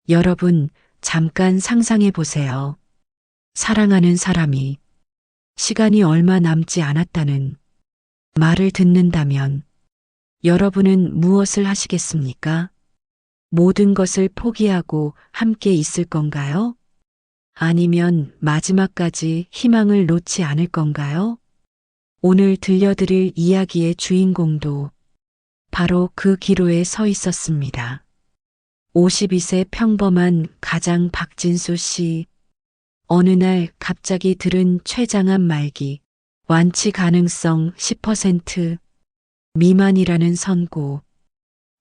여러분, 잠깐 상상해 보세요. 사랑하는 사람이 시간이 얼마 남지 않았다는 말을 듣는다면 여러분은 무엇을 하시겠습니까? 모든 것을 포기하고 함께 있을 건가요? 아니면 마지막까지 희망을 놓지 않을 건가요? 오늘 들려드릴 이야기의 주인공도 바로 그 기로에 서 있었습니다. 52세 평범한 가장 박진수 씨. 어느 날 갑자기 들은 췌장암 말기, 완치 가능성 10% 미만이라는 선고.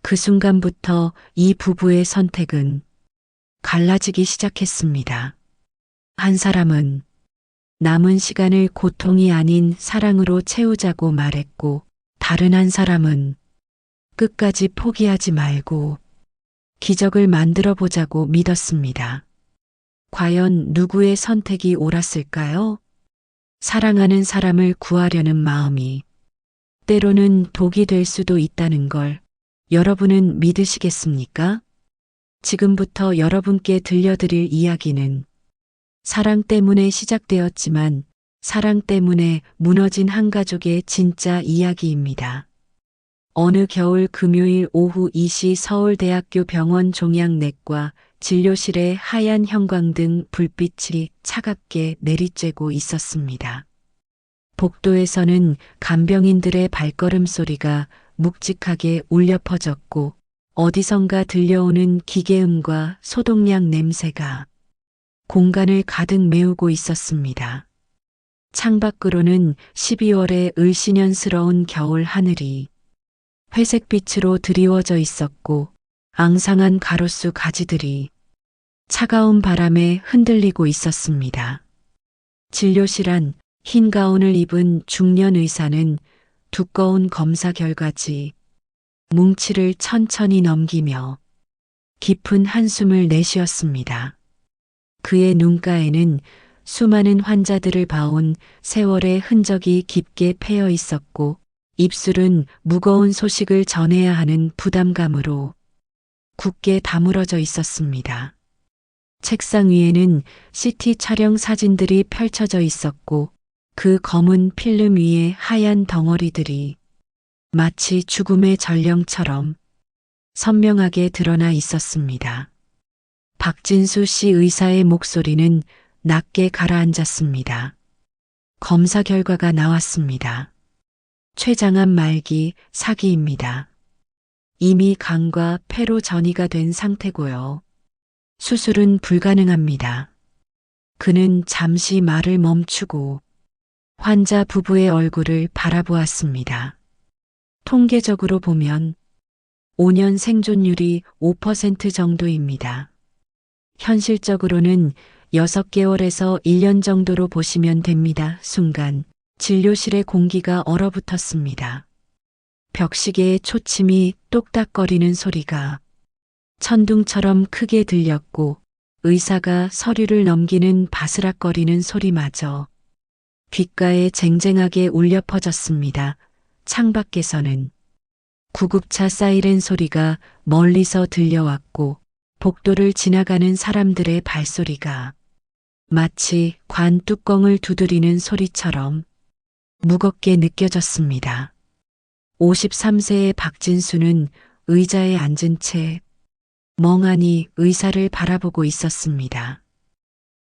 그 순간부터 이 부부의 선택은 갈라지기 시작했습니다. 한 사람은 남은 시간을 고통이 아닌 사랑으로 채우자고 말했고, 다른 한 사람은 끝까지 포기하지 말고 기적을 만들어 보자고 믿었습니다. 과연 누구의 선택이 옳았을까요? 사랑하는 사람을 구하려는 마음이 때로는 독이 될 수도 있다는 걸 여러분은 믿으시겠습니까? 지금부터 여러분께 들려드릴 이야기는 사랑 때문에 시작되었지만 사랑 때문에 무너진 한 가족의 진짜 이야기입니다. 어느 겨울 금요일 오후 2시 서울대학교 병원 종양내과 진료실에 하얀 형광등 불빛이 차갑게 내리쬐고 있었습니다. 복도에서는 간병인들의 발걸음 소리가 묵직하게 울려 퍼졌고, 어디선가 들려오는 기계음과 소독약 냄새가 공간을 가득 메우고 있었습니다. 창밖으로는 12월의 을씨년스러운 겨울 하늘이 회색빛으로 드리워져 있었고, 앙상한 가로수 가지들이 차가운 바람에 흔들리고 있었습니다. 진료실 안 흰 가운을 입은 중년 의사는 두꺼운 검사 결과지 뭉치를 천천히 넘기며 깊은 한숨을 내쉬었습니다. 그의 눈가에는 수많은 환자들을 봐온 세월의 흔적이 깊게 패여 있었고, 입술은 무거운 소식을 전해야 하는 부담감으로 굳게 다물어져 있었습니다. 책상 위에는 CT 촬영 사진들이 펼쳐져 있었고, 그 검은 필름 위에 하얀 덩어리들이 마치 죽음의 전령처럼 선명하게 드러나 있었습니다. 박진수 씨 의사의 목소리는 낮게 가라앉았습니다. 검사 결과가 나왔습니다. 췌장암 말기 4기입니다. 이미 간과 폐로 전이가 된 상태고요. 수술은 불가능합니다. 그는 잠시 말을 멈추고 환자 부부의 얼굴을 바라보았습니다. 통계적으로 보면 5년 생존율이 5% 정도입니다. 현실적으로는 6개월에서 1년 정도로 보시면 됩니다. 순간 진료실의 공기가 얼어붙었습니다. 벽시계의 초침이 똑딱거리는 소리가 천둥처럼 크게 들렸고, 의사가 서류를 넘기는 바스락거리는 소리마저 귓가에 쟁쟁하게 울려 퍼졌습니다. 창밖에서는 구급차 사이렌 소리가 멀리서 들려왔고, 복도를 지나가는 사람들의 발소리가 마치 관 뚜껑을 두드리는 소리처럼 무겁게 느껴졌습니다. 53세의 박진수는 의자에 앉은 채 멍하니 의사를 바라보고 있었습니다.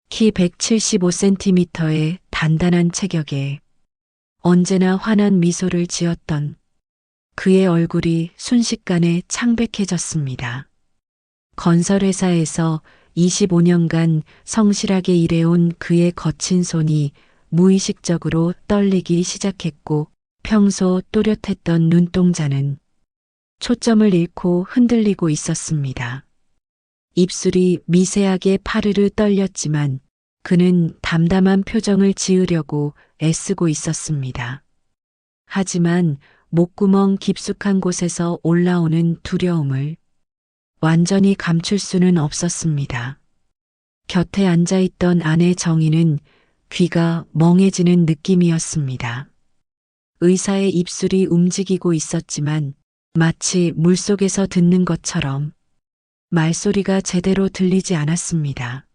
키 175cm의 단단한 체격에 언제나 환한 미소를 지었던 그의 얼굴이 순식간에 창백해졌습니다. 건설회사에서 25년간 성실하게 일해온 그의 거친 손이 무의식적으로 떨리기 시작했고, 평소 또렷했던 눈동자는 초점을 잃고 흔들리고 있었습니다. 입술이 미세하게 파르르 떨렸지만 그는 담담한 표정을 지으려고 애쓰고 있었습니다. 하지만 목구멍 깊숙한 곳에서 올라오는 두려움을 완전히 감출 수는 없었습니다. 곁에 앉아있던 아내 정희는 귀가 멍해지는 느낌이었습니다. 의사의 입술이 움직이고 있었지만 마치 물속에서 듣는 것처럼 말소리가 제대로 들리지 않았습니다.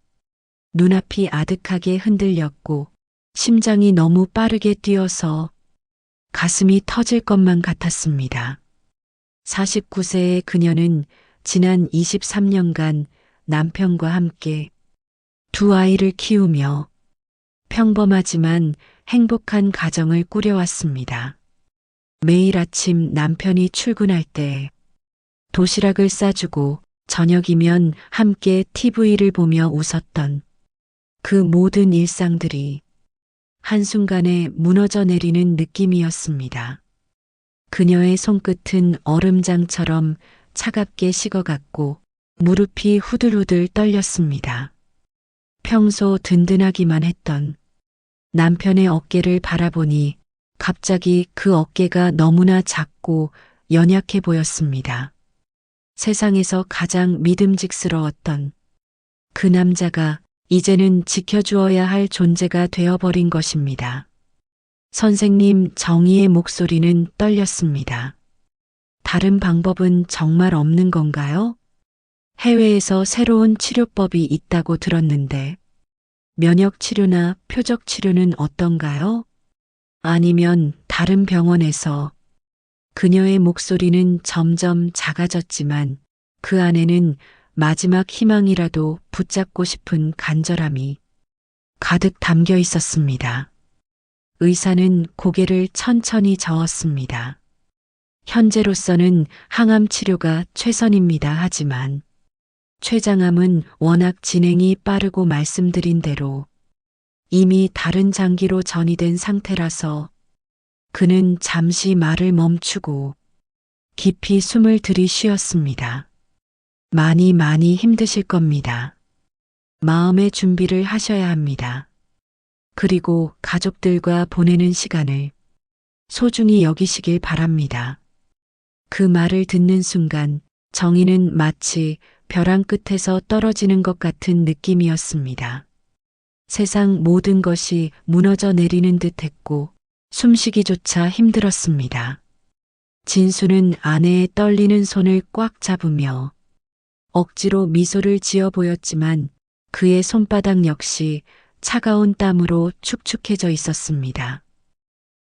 눈앞이 아득하게 흔들렸고 심장이 너무 빠르게 뛰어서 가슴이 터질 것만 같았습니다. 49세의 그녀는 지난 23년간 남편과 함께 두 아이를 키우며 평범하지만 행복한 가정을 꾸려왔습니다. 매일 아침 남편이 출근할 때 도시락을 싸주고 저녁이면 함께 TV를 보며 웃었던 그 모든 일상들이 한순간에 무너져 내리는 느낌이었습니다. 그녀의 손끝은 얼음장처럼 차갑게 식어갔고 무릎이 후들후들 떨렸습니다. 평소 든든하기만 했던 남편의 어깨를 바라보니 갑자기 그 어깨가 너무나 작고 연약해 보였습니다. 세상에서 가장 믿음직스러웠던 그 남자가 이제는 지켜주어야 할 존재가 되어버린 것입니다. 선생님, 정의의 목소리는 떨렸습니다. 다른 방법은 정말 없는 건가요? 해외에서 새로운 치료법이 있다고 들었는데 면역 치료나 표적 치료는 어떤가요? 아니면 다른 병원에서 그녀의 목소리는 점점 작아졌지만 그 안에는 마지막 희망이라도 붙잡고 싶은 간절함이 가득 담겨 있었습니다. 의사는 고개를 천천히 저었습니다. 현재로서는 항암 치료가 최선입니다. 하지만 췌장암은 워낙 진행이 빠르고 말씀드린 대로 이미 다른 장기로 전이된 상태라서 그는 잠시 말을 멈추고 깊이 숨을 들이쉬었습니다. 많이 힘드실 겁니다. 마음의 준비를 하셔야 합니다. 그리고 가족들과 보내는 시간을 소중히 여기시길 바랍니다. 그 말을 듣는 순간 정희는 마치 벼랑 끝에서 떨어지는 것 같은 느낌이었습니다. 세상 모든 것이 무너져 내리는 듯 했고 숨쉬기조차 힘들었습니다. 진수는 아내의 떨리는 손을 꽉 잡으며 억지로 미소를 지어 보였지만 그의 손바닥 역시 차가운 땀으로 축축해져 있었습니다.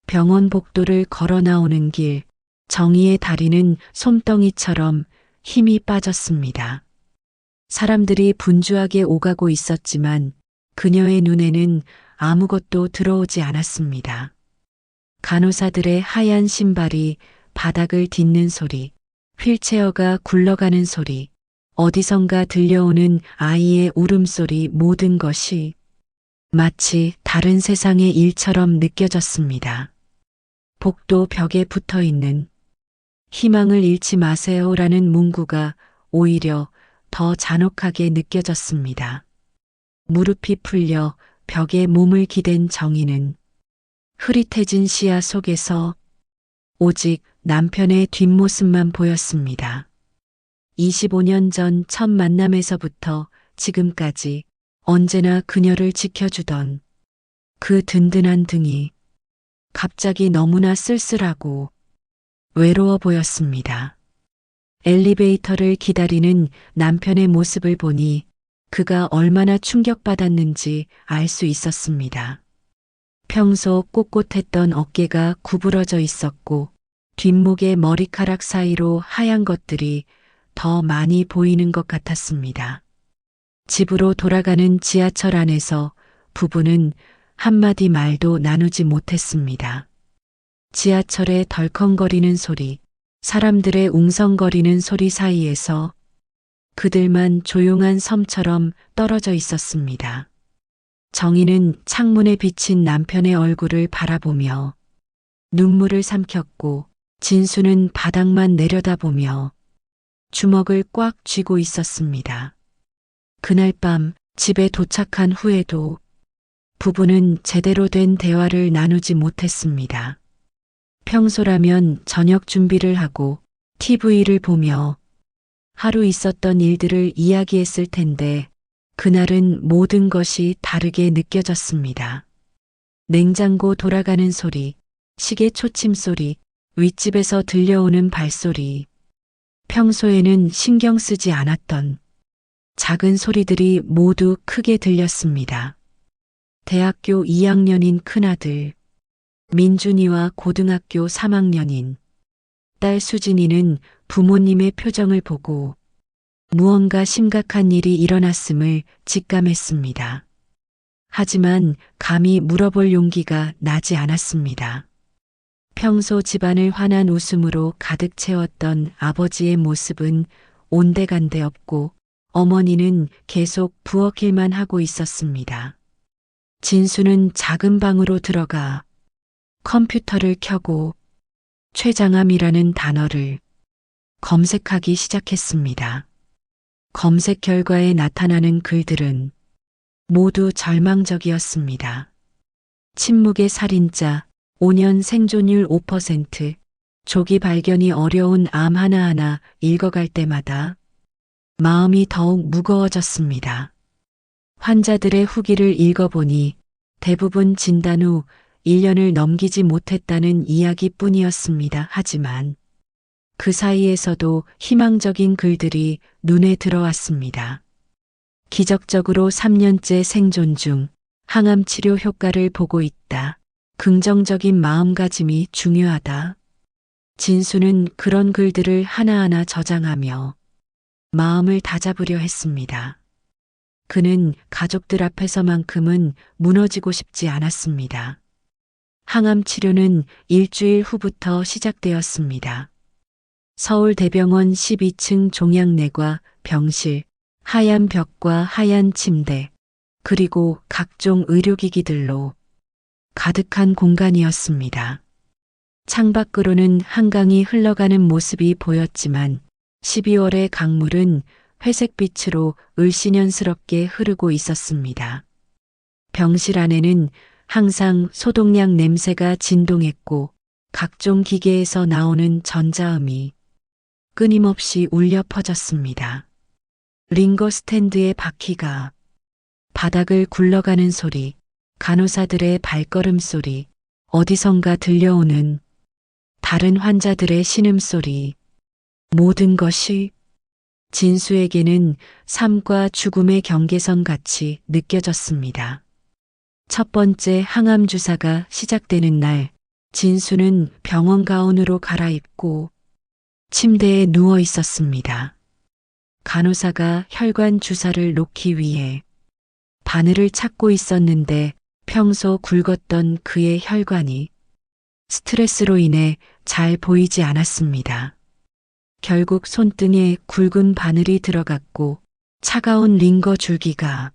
병원 복도를 걸어 나오는 길, 정희의 다리는 솜덩이처럼 힘이 빠졌습니다. 사람들이 분주하게 오가고 있었지만 그녀의 눈에는 아무것도 들어오지 않았습니다. 간호사들의 하얀 신발이 바닥을 딛는 소리, 휠체어가 굴러가는 소리, 어디선가 들려오는 아이의 울음소리, 모든 것이 마치 다른 세상의 일처럼 느껴졌습니다. 복도 벽에 붙어 있는 희망을 잃지 마세요라는 문구가 오히려 더 잔혹하게 느껴졌습니다. 무릎이 풀려 벽에 몸을 기댄 정희는 흐릿해진 시야 속에서 오직 남편의 뒷모습만 보였습니다. 25년 전 첫 만남에서부터 지금까지 언제나 그녀를 지켜주던 그 든든한 등이 갑자기 너무나 쓸쓸하고 외로워 보였습니다. 엘리베이터를 기다리는 남편의 모습을 보니 그가 얼마나 충격받았는지 알 수 있었습니다. 평소 꼿꼿했던 어깨가 구부러져 있었고 뒷목의 머리카락 사이로 하얀 것들이 더 많이 보이는 것 같았습니다. 집으로 돌아가는 지하철 안에서 부부는 한마디 말도 나누지 못했습니다. 지하철의 덜컹거리는 소리, 사람들의 웅성거리는 소리 사이에서 그들만 조용한 섬처럼 떨어져 있었습니다. 정희는 창문에 비친 남편의 얼굴을 바라보며 눈물을 삼켰고 진수는 바닥만 내려다보며 주먹을 꽉 쥐고 있었습니다. 그날 밤 집에 도착한 후에도 부부는 제대로 된 대화를 나누지 못했습니다. 평소라면 저녁 준비를 하고 TV를 보며 하루 있었던 일들을 이야기했을 텐데 그날은 모든 것이 다르게 느껴졌습니다. 냉장고 돌아가는 소리, 시계 초침 소리, 윗집에서 들려오는 발소리, 평소에는 신경 쓰지 않았던 작은 소리들이 모두 크게 들렸습니다. 대학교 2학년인 큰아들 민준이와 고등학교 3학년인 딸 수진이는 부모님의 표정을 보고 무언가 심각한 일이 일어났음을 직감했습니다. 하지만 감히 물어볼 용기가 나지 않았습니다. 평소 집안을 환한 웃음으로 가득 채웠던 아버지의 모습은 온데간데 없고 어머니는 계속 부엌일만 하고 있었습니다. 진수는 작은 방으로 들어가 컴퓨터를 켜고 최장암이라는 단어를 검색하기 시작했습니다. 검색 결과에 나타나는 글들은 모두 절망적이었습니다. 침묵의 살인자, 5년 생존율 5%, 조기 발견이 어려운 암 하나하나 읽어갈 때마다 마음이 더욱 무거워졌습니다. 환자들의 후기를 읽어보니 대부분 진단 후 1년을 넘기지 못했다는 이야기뿐이었습니다. 하지만 그 사이에서도 희망적인 글들이 눈에 들어왔습니다. 기적적으로 3년째 생존 중 항암 치료 효과를 보고 있다. 긍정적인 마음가짐이 중요하다. 진수는 그런 글들을 하나하나 저장하며 마음을 다잡으려 했습니다. 그는 가족들 앞에서만큼은 무너지고 싶지 않았습니다. 항암 치료는 일주일 후부터 시작되었습니다. 서울대병원 12층 종양내과 병실, 하얀 벽과 하얀 침대, 그리고 각종 의료기기들로 가득한 공간이었습니다. 창밖으로는 한강이 흘러가는 모습이 보였지만 12월의 강물은 회색빛으로 을씨년스럽게 흐르고 있었습니다. 병실 안에는 항상 소독약 냄새가 진동했고 각종 기계에서 나오는 전자음이 끊임없이 울려 퍼졌습니다. 링거 스탠드의 바퀴가 바닥을 굴러가는 소리, 간호사들의 발걸음 소리, 어디선가 들려오는 다른 환자들의 신음소리, 모든 것이 진수에게는 삶과 죽음의 경계선 같이 느껴졌습니다. 첫 번째 항암 주사가 시작되는 날, 진수는 병원 가운으로 갈아입고 침대에 누워 있었습니다. 간호사가 혈관 주사를 놓기 위해 바늘을 찾고 있었는데 평소 굵었던 그의 혈관이 스트레스로 인해 잘 보이지 않았습니다. 결국 손등에 굵은 바늘이 들어갔고 차가운 링거 줄기가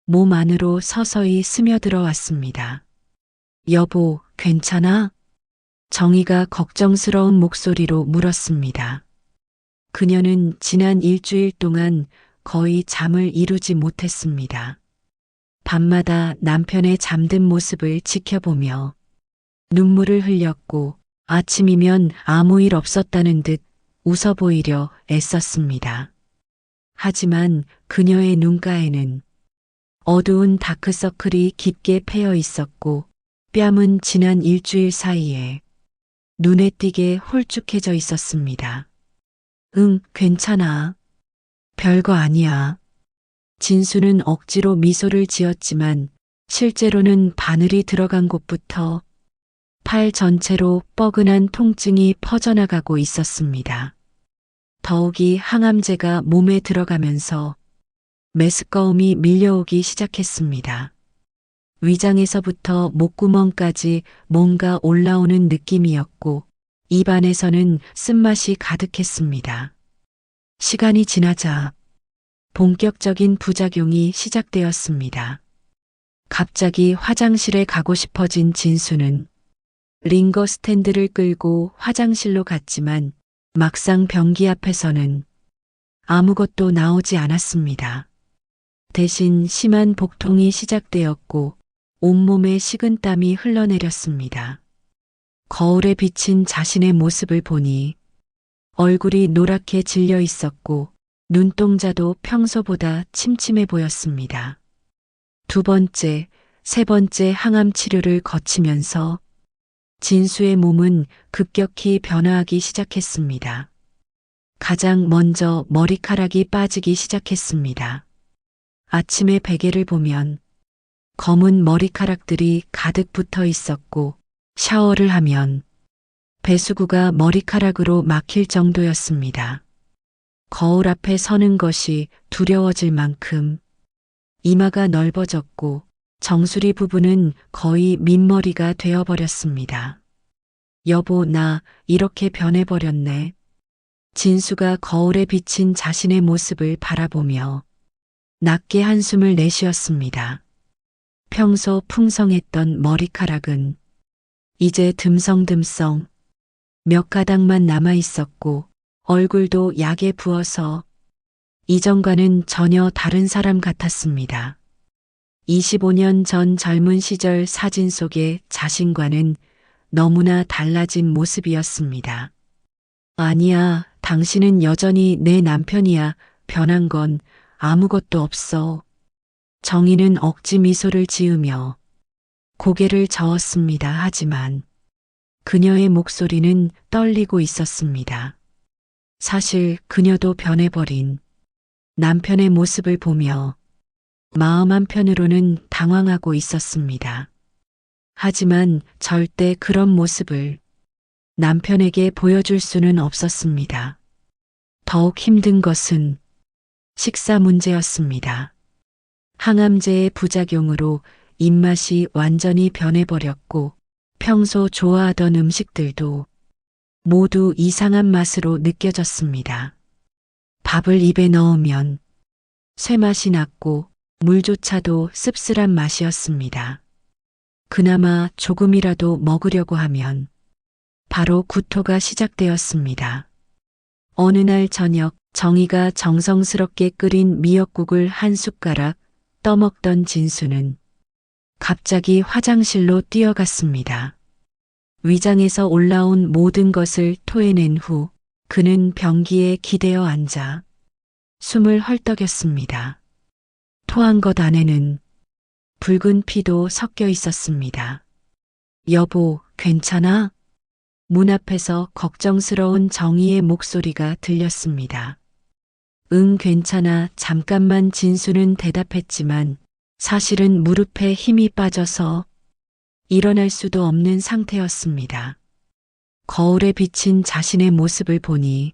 몸 안으로 서서히 스며들어 왔습니다. 여보, 괜찮아? 정희가 걱정스러운 목소리로 물었습니다. 그녀는 지난 일주일 동안 거의 잠을 이루지 못했습니다. 밤마다 남편의 잠든 모습을 지켜보며 눈물을 흘렸고 아침이면 아무 일 없었다는 듯 웃어 보이려 애썼습니다. 하지만 그녀의 눈가에는 어두운 다크서클이 깊게 패여 있었고 뺨은 지난 일주일 사이에 눈에 띄게 홀쭉해져 있었습니다. 응, 괜찮아. 별거 아니야. 진수는 억지로 미소를 지었지만 실제로는 바늘이 들어간 곳부터 팔 전체로 뻐근한 통증이 퍼져나가고 있었습니다. 더욱이 항암제가 몸에 들어가면서 메스꺼움이 밀려오기 시작했습니다. 위장에서부터 목구멍까지 뭔가 올라오는 느낌이었고 입안에서는 쓴맛이 가득했습니다. 시간이 지나자 본격적인 부작용이 시작되었습니다. 갑자기 화장실에 가고 싶어진 진수는 링거 스탠드를 끌고 화장실로 갔지만 막상 변기 앞에서는 아무것도 나오지 않았습니다. 대신 심한 복통이 시작되었고 온몸에 식은땀이 흘러내렸습니다. 거울에 비친 자신의 모습을 보니 얼굴이 노랗게 질려 있었고 눈동자도 평소보다 침침해 보였습니다. 두 번째, 세 번째 항암 치료를 거치면서 진수의 몸은 급격히 변화하기 시작했습니다. 가장 먼저 머리카락이 빠지기 시작했습니다. 아침에 베개를 보면 검은 머리카락들이 가득 붙어 있었고 샤워를 하면 배수구가 머리카락으로 막힐 정도였습니다. 거울 앞에 서는 것이 두려워질 만큼 이마가 넓어졌고 정수리 부분은 거의 민머리가 되어버렸습니다. 여보, 나 이렇게 변해버렸네. 진수가 거울에 비친 자신의 모습을 바라보며 낮게 한숨을 내쉬었습니다. 평소 풍성했던 머리카락은 이제 듬성듬성 몇 가닥만 남아 있었고 얼굴도 약에 부어서 이전과는 전혀 다른 사람 같았습니다. 25년 전 젊은 시절 사진 속의 자신과는 너무나 달라진 모습이었습니다. 아니야, 당신은 여전히 내 남편이야. 변한 건 아무것도 없어. 정희는 억지 미소를 지으며 고개를 저었습니다. 하지만 그녀의 목소리는 떨리고 있었습니다. 사실 그녀도 변해버린 남편의 모습을 보며 마음 한편으로는 당황하고 있었습니다. 하지만 절대 그런 모습을 남편에게 보여줄 수는 없었습니다. 더욱 힘든 것은 식사 문제였습니다. 항암제의 부작용으로 입맛이 완전히 변해버렸고 평소 좋아하던 음식들도 모두 이상한 맛으로 느껴졌습니다. 밥을 입에 넣으면 쇠맛이 났고 물조차도 씁쓸한 맛이었습니다. 그나마 조금이라도 먹으려고 하면 바로 구토가 시작되었습니다. 어느 날 저녁 정희가 정성스럽게 끓인 미역국을 한 숟가락 떠먹던 진수는 갑자기 화장실로 뛰어갔습니다. 위장에서 올라온 모든 것을 토해낸 후 그는 변기에 기대어 앉아 숨을 헐떡였습니다. 토한 것 안에는 붉은 피도 섞여 있었습니다. 여보, 괜찮아? 문 앞에서 걱정스러운 정희의 목소리가 들렸습니다. 응, 괜찮아. 잠깐만. 진수는 대답했지만 사실은 무릎에 힘이 빠져서 일어날 수도 없는 상태였습니다. 거울에 비친 자신의 모습을 보니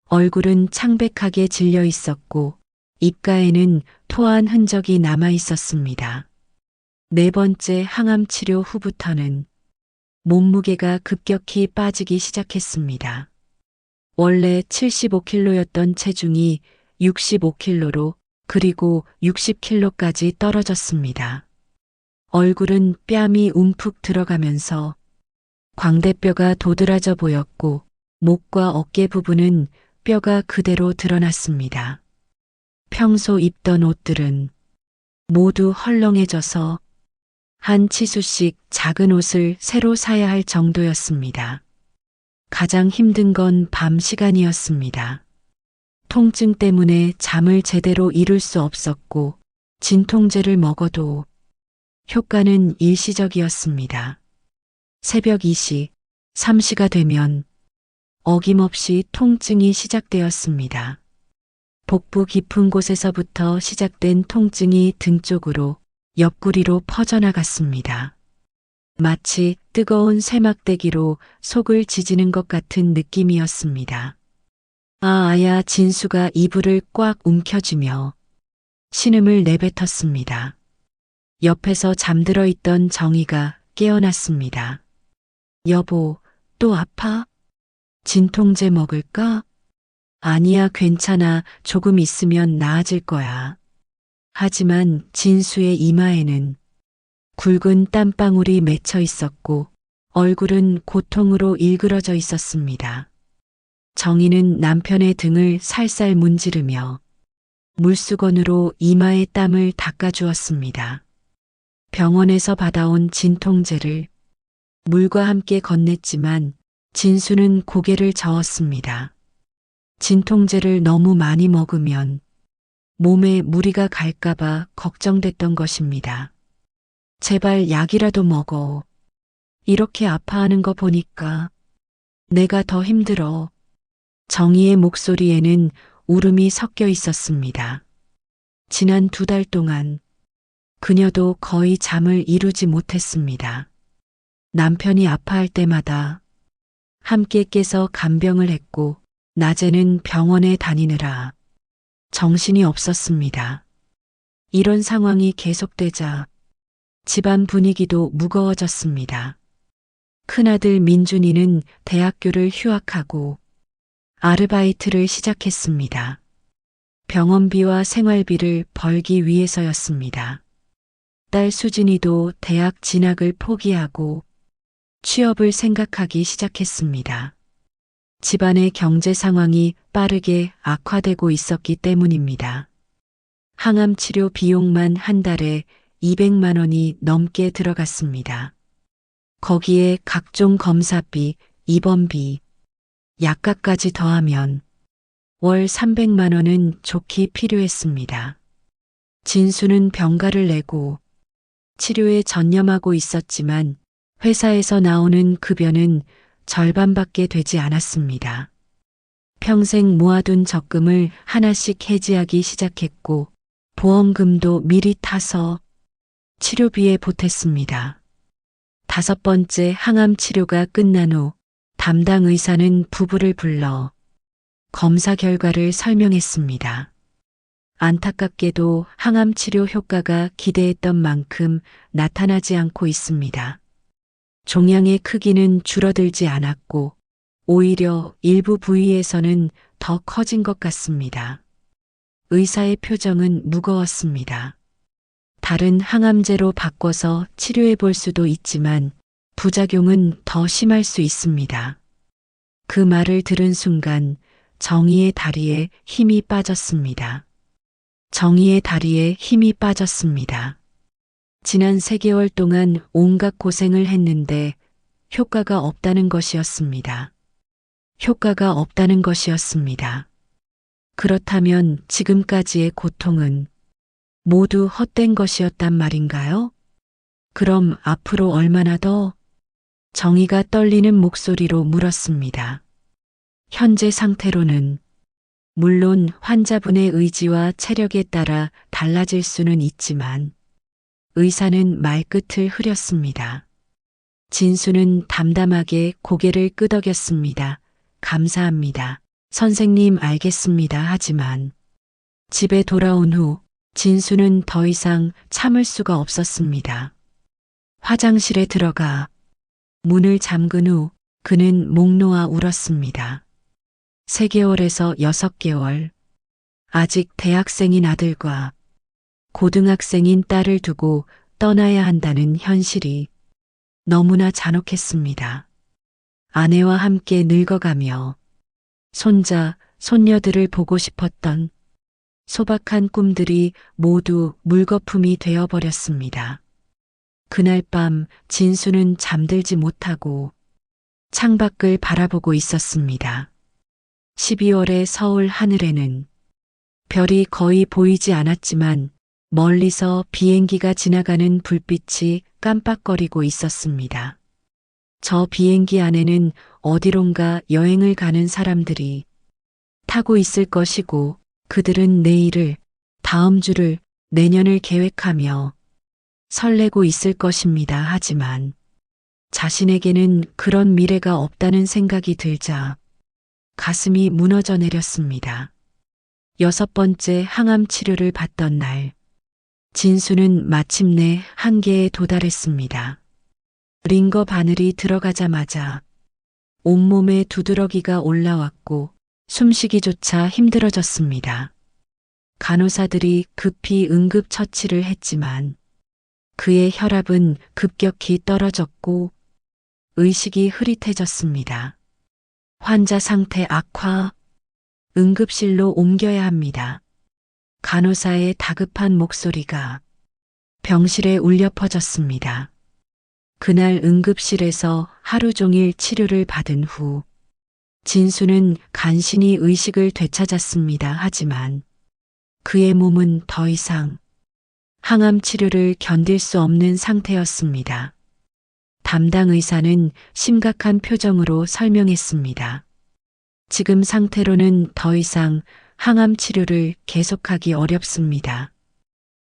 얼굴은 창백하게 질려 있었고 입가에는 토한 흔적이 남아 있었습니다. 네 번째 항암 치료 후부터는 몸무게가 급격히 빠지기 시작했습니다. 원래 75kg였던 체중이 65kg로 그리고 60kg까지 떨어졌습니다. 얼굴은 뺨이 움푹 들어가면서 광대뼈가 도드라져 보였고 목과 어깨 부분은 뼈가 그대로 드러났습니다. 평소 입던 옷들은 모두 헐렁해져서 한 치수씩 작은 옷을 새로 사야 할 정도였습니다. 가장 힘든 건 밤 시간이었습니다. 통증 때문에 잠을 제대로 이룰 수 없었고 진통제를 먹어도 효과는 일시적이었습니다. 새벽 2시, 3시가 되면 어김없이 통증이 시작되었습니다. 복부 깊은 곳에서부터 시작된 통증이 등 쪽으로 옆구리로 퍼져나갔습니다. 마치 뜨거운 쇠막대기로 속을 지지는 것 같은 느낌이었습니다. 아야. 진수가 이불을 꽉 움켜쥐며 신음을 내뱉었습니다. 옆에서 잠들어 있던 정희가 깨어났습니다. 여보, 또 아파? 진통제 먹을까? 아니야, 괜찮아. 조금 있으면 나아질 거야. 하지만 진수의 이마에는 굵은 땀방울이 맺혀 있었고 얼굴은 고통으로 일그러져 있었습니다. 정희는 남편의 등을 살살 문지르며 물수건으로 이마의 땀을 닦아주었습니다. 병원에서 받아온 진통제를 물과 함께 건넸지만 진수는 고개를 저었습니다. 진통제를 너무 많이 먹으면 몸에 무리가 갈까봐 걱정됐던 것입니다. 제발 약이라도 먹어. 이렇게 아파하는 거 보니까 내가 더 힘들어. 정희의 목소리에는 울음이 섞여 있었습니다. 지난 2달 동안 그녀도 거의 잠을 이루지 못했습니다. 남편이 아파할 때마다 함께 깨서 간병을 했고 낮에는 병원에 다니느라 정신이 없었습니다. 이런 상황이 계속되자 집안 분위기도 무거워졌습니다. 큰아들 민준이는 대학교를 휴학하고 아르바이트를 시작했습니다. 병원비와 생활비를 벌기 위해서였습니다. 딸 수진이도 대학 진학을 포기하고 취업을 생각하기 시작했습니다. 집안의 경제 상황이 빠르게 악화되고 있었기 때문입니다. 항암 치료 비용만 한 달에 200만 원이 넘게 들어갔습니다. 거기에 각종 검사비, 입원비, 약값까지 더하면 월 300만 원은 좋게 필요했습니다. 진수는 병가를 내고 치료에 전념하고 있었지만 회사에서 나오는 급여는 절반밖에 되지 않았습니다. 평생 모아둔 적금을 하나씩 해지하기 시작했고 보험금도 미리 타서 치료비에 보탰습니다. 5번째 항암 치료가 끝난 후 담당 의사는 부부를 불러 검사 결과를 설명했습니다. 안타깝게도 항암 치료 효과가 기대했던 만큼 나타나지 않고 있습니다. 종양의 크기는 줄어들지 않았고 오히려 일부 부위에서는 더 커진 것 같습니다. 의사의 표정은 무거웠습니다. 다른 항암제로 바꿔서 치료해 볼 수도 있지만 부작용은 더 심할 수 있습니다. 그 말을 들은 순간 정희의 다리에 힘이 빠졌습니다. 정희의 다리에 힘이 빠졌습니다. 지난 3개월 동안 온갖 고생을 했는데 효과가 없다는 것이었습니다. 효과가 없다는 것이었습니다. 그렇다면 지금까지의 고통은 모두 헛된 것이었단 말인가요? 그럼 앞으로 얼마나 더? 정희가 떨리는 목소리로 물었습니다. 현재 상태로는 물론 환자분의 의지와 체력에 따라 달라질 수는 있지만 의사는 말끝을 흐렸습니다. 진수는 담담하게 고개를 끄덕였습니다. 감사합니다. 선생님 알겠습니다. 하지만 집에 돌아온 후 진수는 더 이상 참을 수가 없었습니다. 화장실에 들어가 문을 잠근 후 그는 목 놓아 울었습니다. 3개월에서 6개월. 아직 대학생인 아들과 고등학생인 딸을 두고 떠나야 한다는 현실이 너무나 잔혹했습니다. 아내와 함께 늙어가며 손자, 손녀들을 보고 싶었던 소박한 꿈들이 모두 물거품이 되어버렸습니다. 그날 밤 진수는 잠들지 못하고 창밖을 바라보고 있었습니다. 12월의 서울 하늘에는 별이 거의 보이지 않았지만 멀리서 비행기가 지나가는 불빛이 깜빡거리고 있었습니다. 저 비행기 안에는 어디론가 여행을 가는 사람들이 타고 있을 것이고 그들은 내일을, 다음 주를, 내년을 계획하며 설레고 있을 것입니다. 하지만 자신에게는 그런 미래가 없다는 생각이 들자 가슴이 무너져 내렸습니다. 6번째 항암 치료를 받던 날, 진수는 마침내 한계에 도달했습니다. 링거 바늘이 들어가자마자 온몸에 두드러기가 올라왔고 숨쉬기조차 힘들어졌습니다. 간호사들이 급히 응급처치를 했지만 그의 혈압은 급격히 떨어졌고 의식이 흐릿해졌습니다. 환자 상태 악화, 응급실로 옮겨야 합니다. 간호사의 다급한 목소리가 병실에 울려 퍼졌습니다. 그날 응급실에서 하루 종일 치료를 받은 후 진수는 간신히 의식을 되찾았습니다. 하지만 그의 몸은 더 이상 항암 치료를 견딜 수 없는 상태였습니다. 담당 의사는 심각한 표정으로 설명했습니다. 지금 상태로는 더 이상 항암 치료를 계속하기 어렵습니다.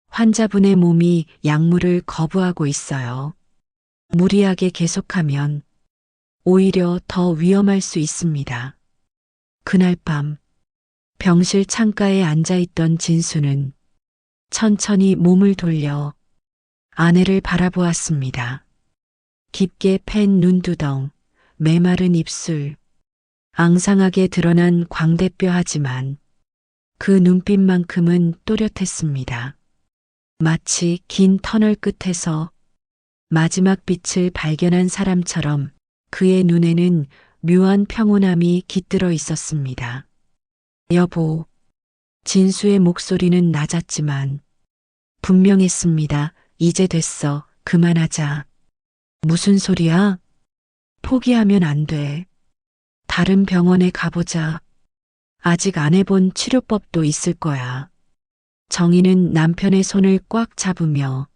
환자분의 몸이 약물을 거부하고 있어요. 무리하게 계속하면 오히려 더 위험할 수 있습니다. 그날 밤 병실 창가에 앉아 있던 진수는 천천히 몸을 돌려 아내를 바라보았습니다. 깊게 팬 눈두덩, 메마른 입술, 앙상하게 드러난 광대뼈 하지만 그 눈빛만큼은 또렷했습니다. 마치 긴 터널 끝에서 마지막 빛을 발견한 사람처럼 그의 눈에는 묘한 평온함이 깃들어 있었습니다. 여보, 진수의 목소리는 낮았지만 분명했습니다. 이제 됐어. 그만하자. 무슨 소리야? 포기하면 안 돼. 다른 병원에 가보자. 아직 안 해본 치료법도 있을 거야. 정희는 남편의 손을 꽉 잡으며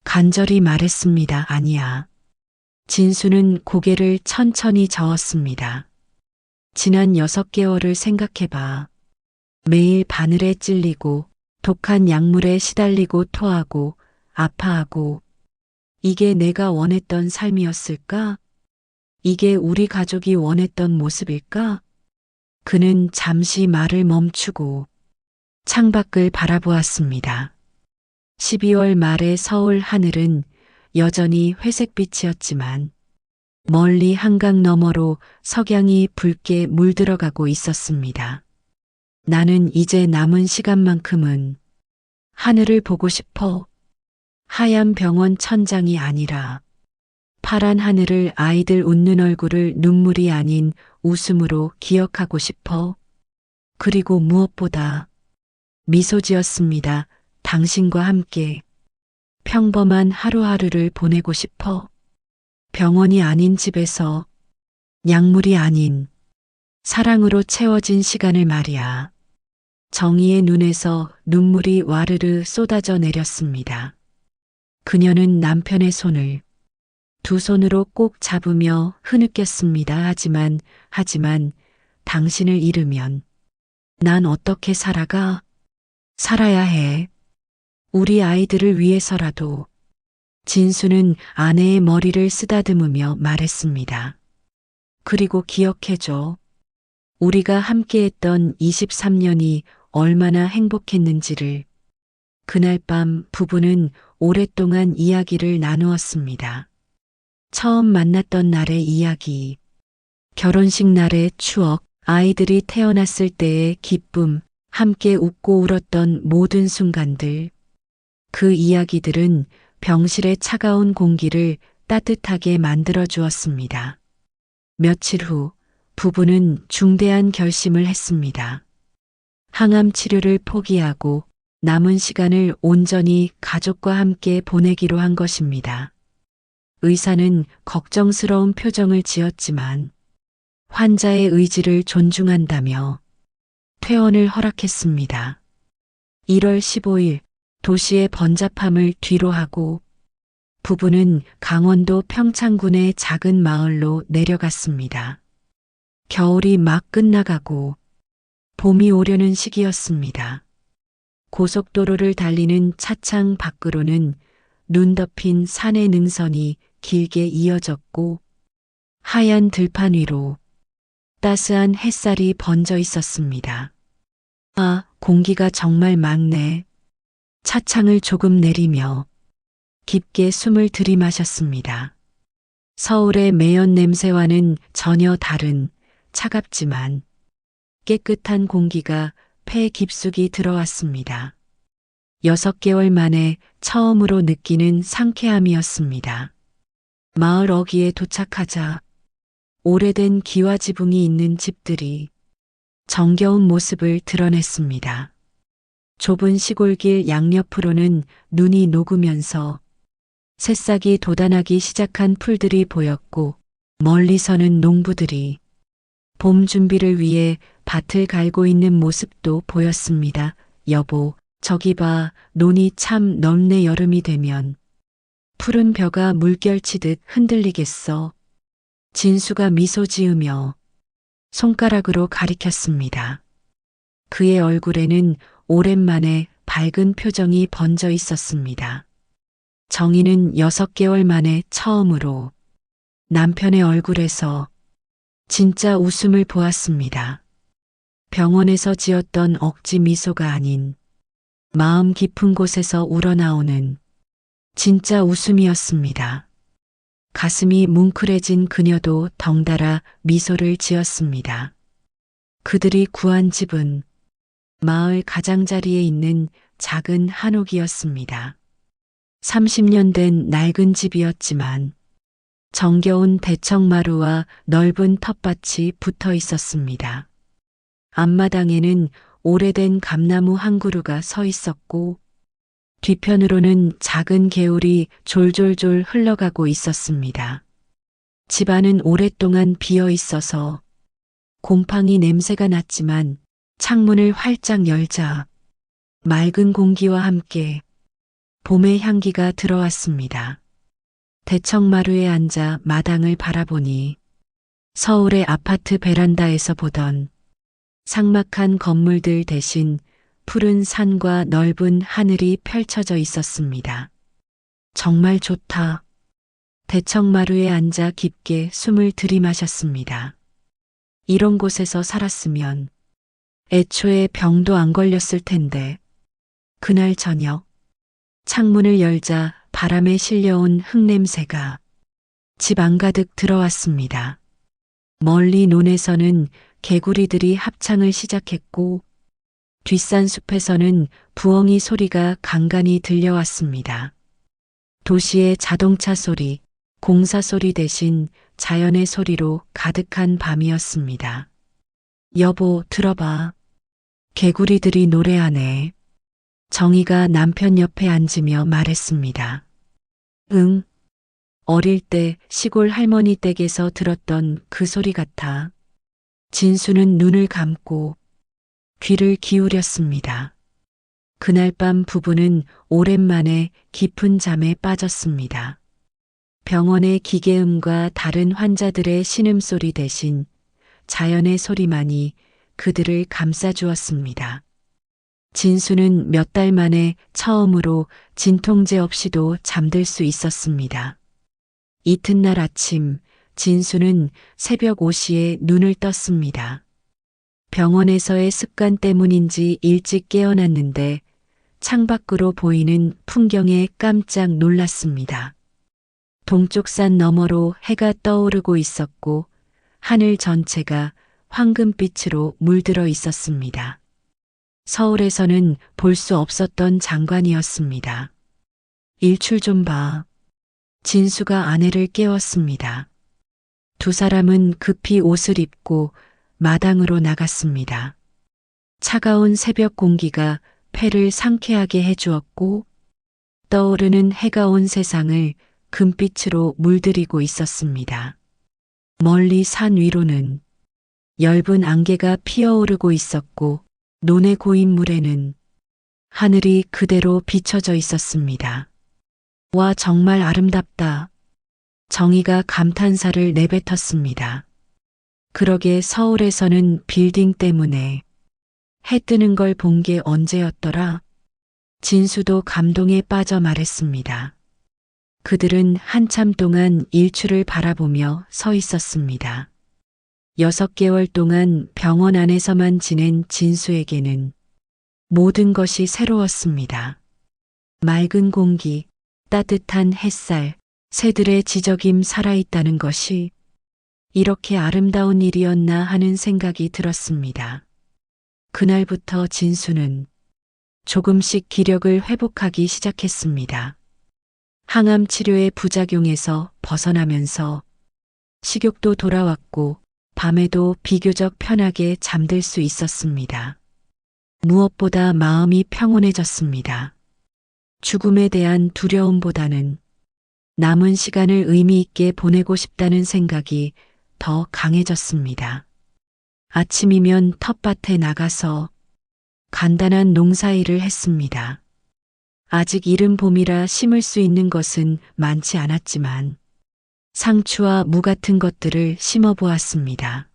간절히 말했습니다. 아니야. 진수는 고개를 천천히 저었습니다. 지난 6개월을 생각해봐. 매일 바늘에 찔리고 독한 약물에 시달리고 토하고 아파하고 이게 내가 원했던 삶이었을까? 이게 우리 가족이 원했던 모습일까? 그는 잠시 말을 멈추고 창밖을 바라보았습니다. 12월 말의 서울 하늘은 여전히 회색빛이었지만 멀리 한강 너머로 석양이 붉게 물들어가고 있었습니다. 나는 이제 남은 시간만큼은 하늘을 보고 싶어. 하얀 병원 천장이 아니라 파란 하늘을, 아이들 웃는 얼굴을 눈물이 아닌 웃음으로 기억하고 싶어. 그리고 무엇보다 미소 지었습니다. 당신과 함께 평범한 하루하루를 보내고 싶어. 병원이 아닌 집에서, 약물이 아닌 사랑으로 채워진 시간을 말이야. 정희의 눈에서 눈물이 와르르 쏟아져 내렸습니다. 그녀는 남편의 손을 두 손으로 꼭 잡으며 흐느꼈습니다. 하지만 당신을 잃으면 난 어떻게 살아야 해. 우리 아이들을 위해서라도. 진수는 아내의 머리를 쓰다듬으며 말했습니다. 그리고 기억해줘. 우리가 함께했던 23년이 얼마나 행복했는지를. 그날 밤 부부는 오랫동안 이야기를 나누었습니다. 처음 만났던 날의 이야기, 결혼식 날의 추억, 아이들이 태어났을 때의 기쁨, 함께 웃고 울었던 모든 순간들. 그 이야기들은 병실의 차가운 공기를 따뜻하게 만들어 주었습니다. 며칠 후 부부는 중대한 결심을 했습니다. 항암 치료를 포기하고 남은 시간을 온전히 가족과 함께 보내기로 한 것입니다. 의사는 걱정스러운 표정을 지었지만 환자의 의지를 존중한다며 퇴원을 허락했습니다. 1월 15일 도시의 번잡함을 뒤로하고 부부는 강원도 평창군의 작은 마을로 내려갔습니다. 겨울이 막 끝나가고 봄이 오려는 시기였습니다. 고속도로를 달리는 차창 밖으로는 눈 덮인 산의 능선이 길게 이어졌고 하얀 들판 위로 따스한 햇살이 번져 있었습니다. 아, 공기가 정말 맑네. 차창을 조금 내리며 깊게 숨을 들이마셨습니다. 서울의 매연 냄새와는 전혀 다른 차갑지만 깨끗한 공기가 폐 깊숙이 들어왔습니다. 6개월 만에 처음으로 느끼는 상쾌함이었습니다. 마을 어귀에 도착하자 오래된 기와 지붕이 있는 집들이 정겨운 모습을 드러냈습니다. 좁은 시골길 양옆으로는 눈이 녹으면서 새싹이 돋아나기 시작한 풀들이 보였고 멀리서는 농부들이 봄 준비를 위해 밭을 갈고 있는 모습도 보였습니다. 여보, 저기 봐, 논이 참 넓네. 여름이 되면 푸른 벼가 물결치듯 흔들리겠어. 진수가 미소 지으며 손가락으로 가리켰습니다. 그의 얼굴에는 오랜만에 밝은 표정이 번져 있었습니다. 정희는 6개월 만에 처음으로 남편의 얼굴에서 진짜 웃음을 보았습니다. 병원에서 지었던 억지 미소가 아닌 마음 깊은 곳에서 우러나오는 진짜 웃음이었습니다. 가슴이 뭉클해진 그녀도 덩달아 미소를 지었습니다. 그들이 구한 집은 마을 가장자리에 있는 작은 한옥이었습니다. 30년 된 낡은 집이었지만 정겨운 대청마루와 넓은 텃밭이 붙어 있었습니다. 앞마당에는 오래된 감나무 한 그루가 서 있었고 뒤편으로는 작은 개울이 졸졸졸 흘러가고 있었습니다. 집안은 오랫동안 비어 있어서 곰팡이 냄새가 났지만 창문을 활짝 열자 맑은 공기와 함께 봄의 향기가 들어왔습니다. 대청마루에 앉아 마당을 바라보니 서울의 아파트 베란다에서 보던 삭막한 건물들 대신 푸른 산과 넓은 하늘이 펼쳐져 있었습니다. 정말 좋다. 대청마루에 앉아 깊게 숨을 들이마셨습니다. 이런 곳에서 살았으면 애초에 병도 안 걸렸을 텐데. 그날 저녁 창문을 열자 바람에 실려온 흙냄새가 집 안가득 들어왔습니다. 멀리 논에서는 개구리들이 합창을 시작했고 뒷산 숲에서는 부엉이 소리가 간간히 들려왔습니다. 도시의 자동차 소리, 공사 소리 대신 자연의 소리로 가득한 밤이었습니다. 여보, 들어봐. 개구리들이 노래하네. 정희가 남편 옆에 앉으며 말했습니다. 응. 어릴 때 시골 할머니 댁에서 들었던 그 소리 같아. 진수는 눈을 감고 귀를 기울였습니다. 그날 밤 부부는 오랜만에 깊은 잠에 빠졌습니다. 병원의 기계음과 다른 환자들의 신음소리 대신 자연의 소리만이 그들을 감싸주었습니다. 진수는 몇 달 만에 처음으로 진통제 없이도 잠들 수 있었습니다. 이튿날 아침 진수는 새벽 5시에 눈을 떴습니다. 병원에서의 습관 때문인지 일찍 깨어났는데 창밖으로 보이는 풍경에 깜짝 놀랐습니다. 동쪽 산 너머로 해가 떠오르고 있었고 하늘 전체가 황금빛으로 물들어 있었습니다. 서울에서는 볼 수 없었던 장관이었습니다. 일출 좀 봐. 진수가 아내를 깨웠습니다. 두 사람은 급히 옷을 입고 마당으로 나갔습니다. 차가운 새벽 공기가 폐를 상쾌하게 해주었고 떠오르는 해가 온 세상을 금빛으로 물들이고 있었습니다. 멀리 산 위로는 엷은 안개가 피어오르고 있었고 논의 고인 물에는 하늘이 그대로 비춰져 있었습니다. 와, 정말 아름답다. 정희가 감탄사를 내뱉었습니다. 그러게 서울에서는 빌딩 때문에 해 뜨는 걸 본 게 언제였더라? 진수도 감동에 빠져 말했습니다. 그들은 한참 동안 일출을 바라보며 서 있었습니다. 6개월 동안 병원 안에서만 지낸 진수에게는 모든 것이 새로웠습니다. 맑은 공기, 따뜻한 햇살, 새들의 지저귐 살아있다는 것이 이렇게 아름다운 일이었나 하는 생각이 들었습니다. 그날부터 진수는 조금씩 기력을 회복하기 시작했습니다. 항암 치료의 부작용에서 벗어나면서 식욕도 돌아왔고 밤에도 비교적 편하게 잠들 수 있었습니다. 무엇보다 마음이 평온해졌습니다. 죽음에 대한 두려움보다는 남은 시간을 의미 있게 보내고 싶다는 생각이 더 강해졌습니다. 아침이면 텃밭에 나가서 간단한 농사일을 했습니다. 아직 이른 봄이라 심을 수 있는 것은 많지 않았지만 상추와 무 같은 것들을 심어 보았습니다.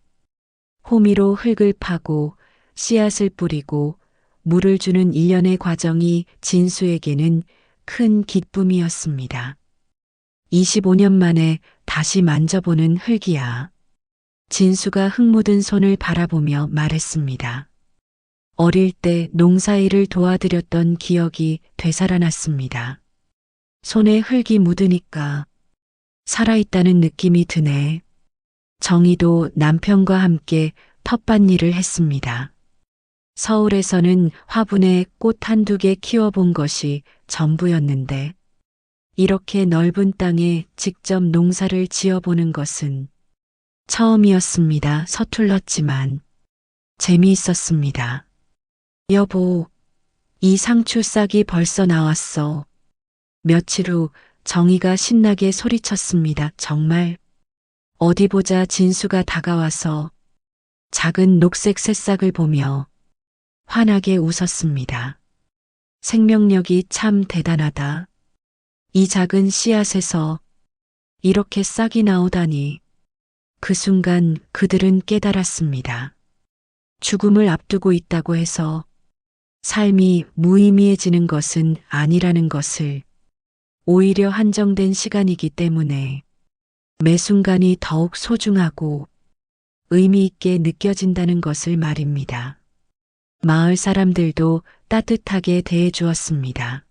호미로 흙을 파고 씨앗을 뿌리고 물을 주는 일련의 과정이 진수에게는 큰 기쁨이었습니다. 25년 만에 다시 만져보는 흙이야. 진수가 흙 묻은 손을 바라보며 말했습니다. 어릴 때 농사일을 도와드렸던 기억이 되살아났습니다. 손에 흙이 묻으니까 살아있다는 느낌이 드네. 정희도 남편과 함께 텃밭일을 했습니다. 서울에서는 화분에 꽃 한두 개 키워본 것이 전부였는데 이렇게 넓은 땅에 직접 농사를 지어보는 것은 처음이었습니다. 서툴렀지만 재미있었습니다. 여보, 이 상추 싹이 벌써 나왔어. 며칠 후 정희가 신나게 소리쳤습니다. 정말? 어디 보자. 진수가 다가와서 작은 녹색 새싹을 보며 환하게 웃었습니다. 생명력이 참 대단하다. 이 작은 씨앗에서 이렇게 싹이 나오다니. 그 순간 그들은 깨달았습니다. 죽음을 앞두고 있다고 해서 삶이 무의미해지는 것은 아니라는 것을, 오히려 한정된 시간이기 때문에 매 순간이 더욱 소중하고 의미 있게 느껴진다는 것을 말입니다. 마을 사람들도 따뜻하게 대해 주었습니다.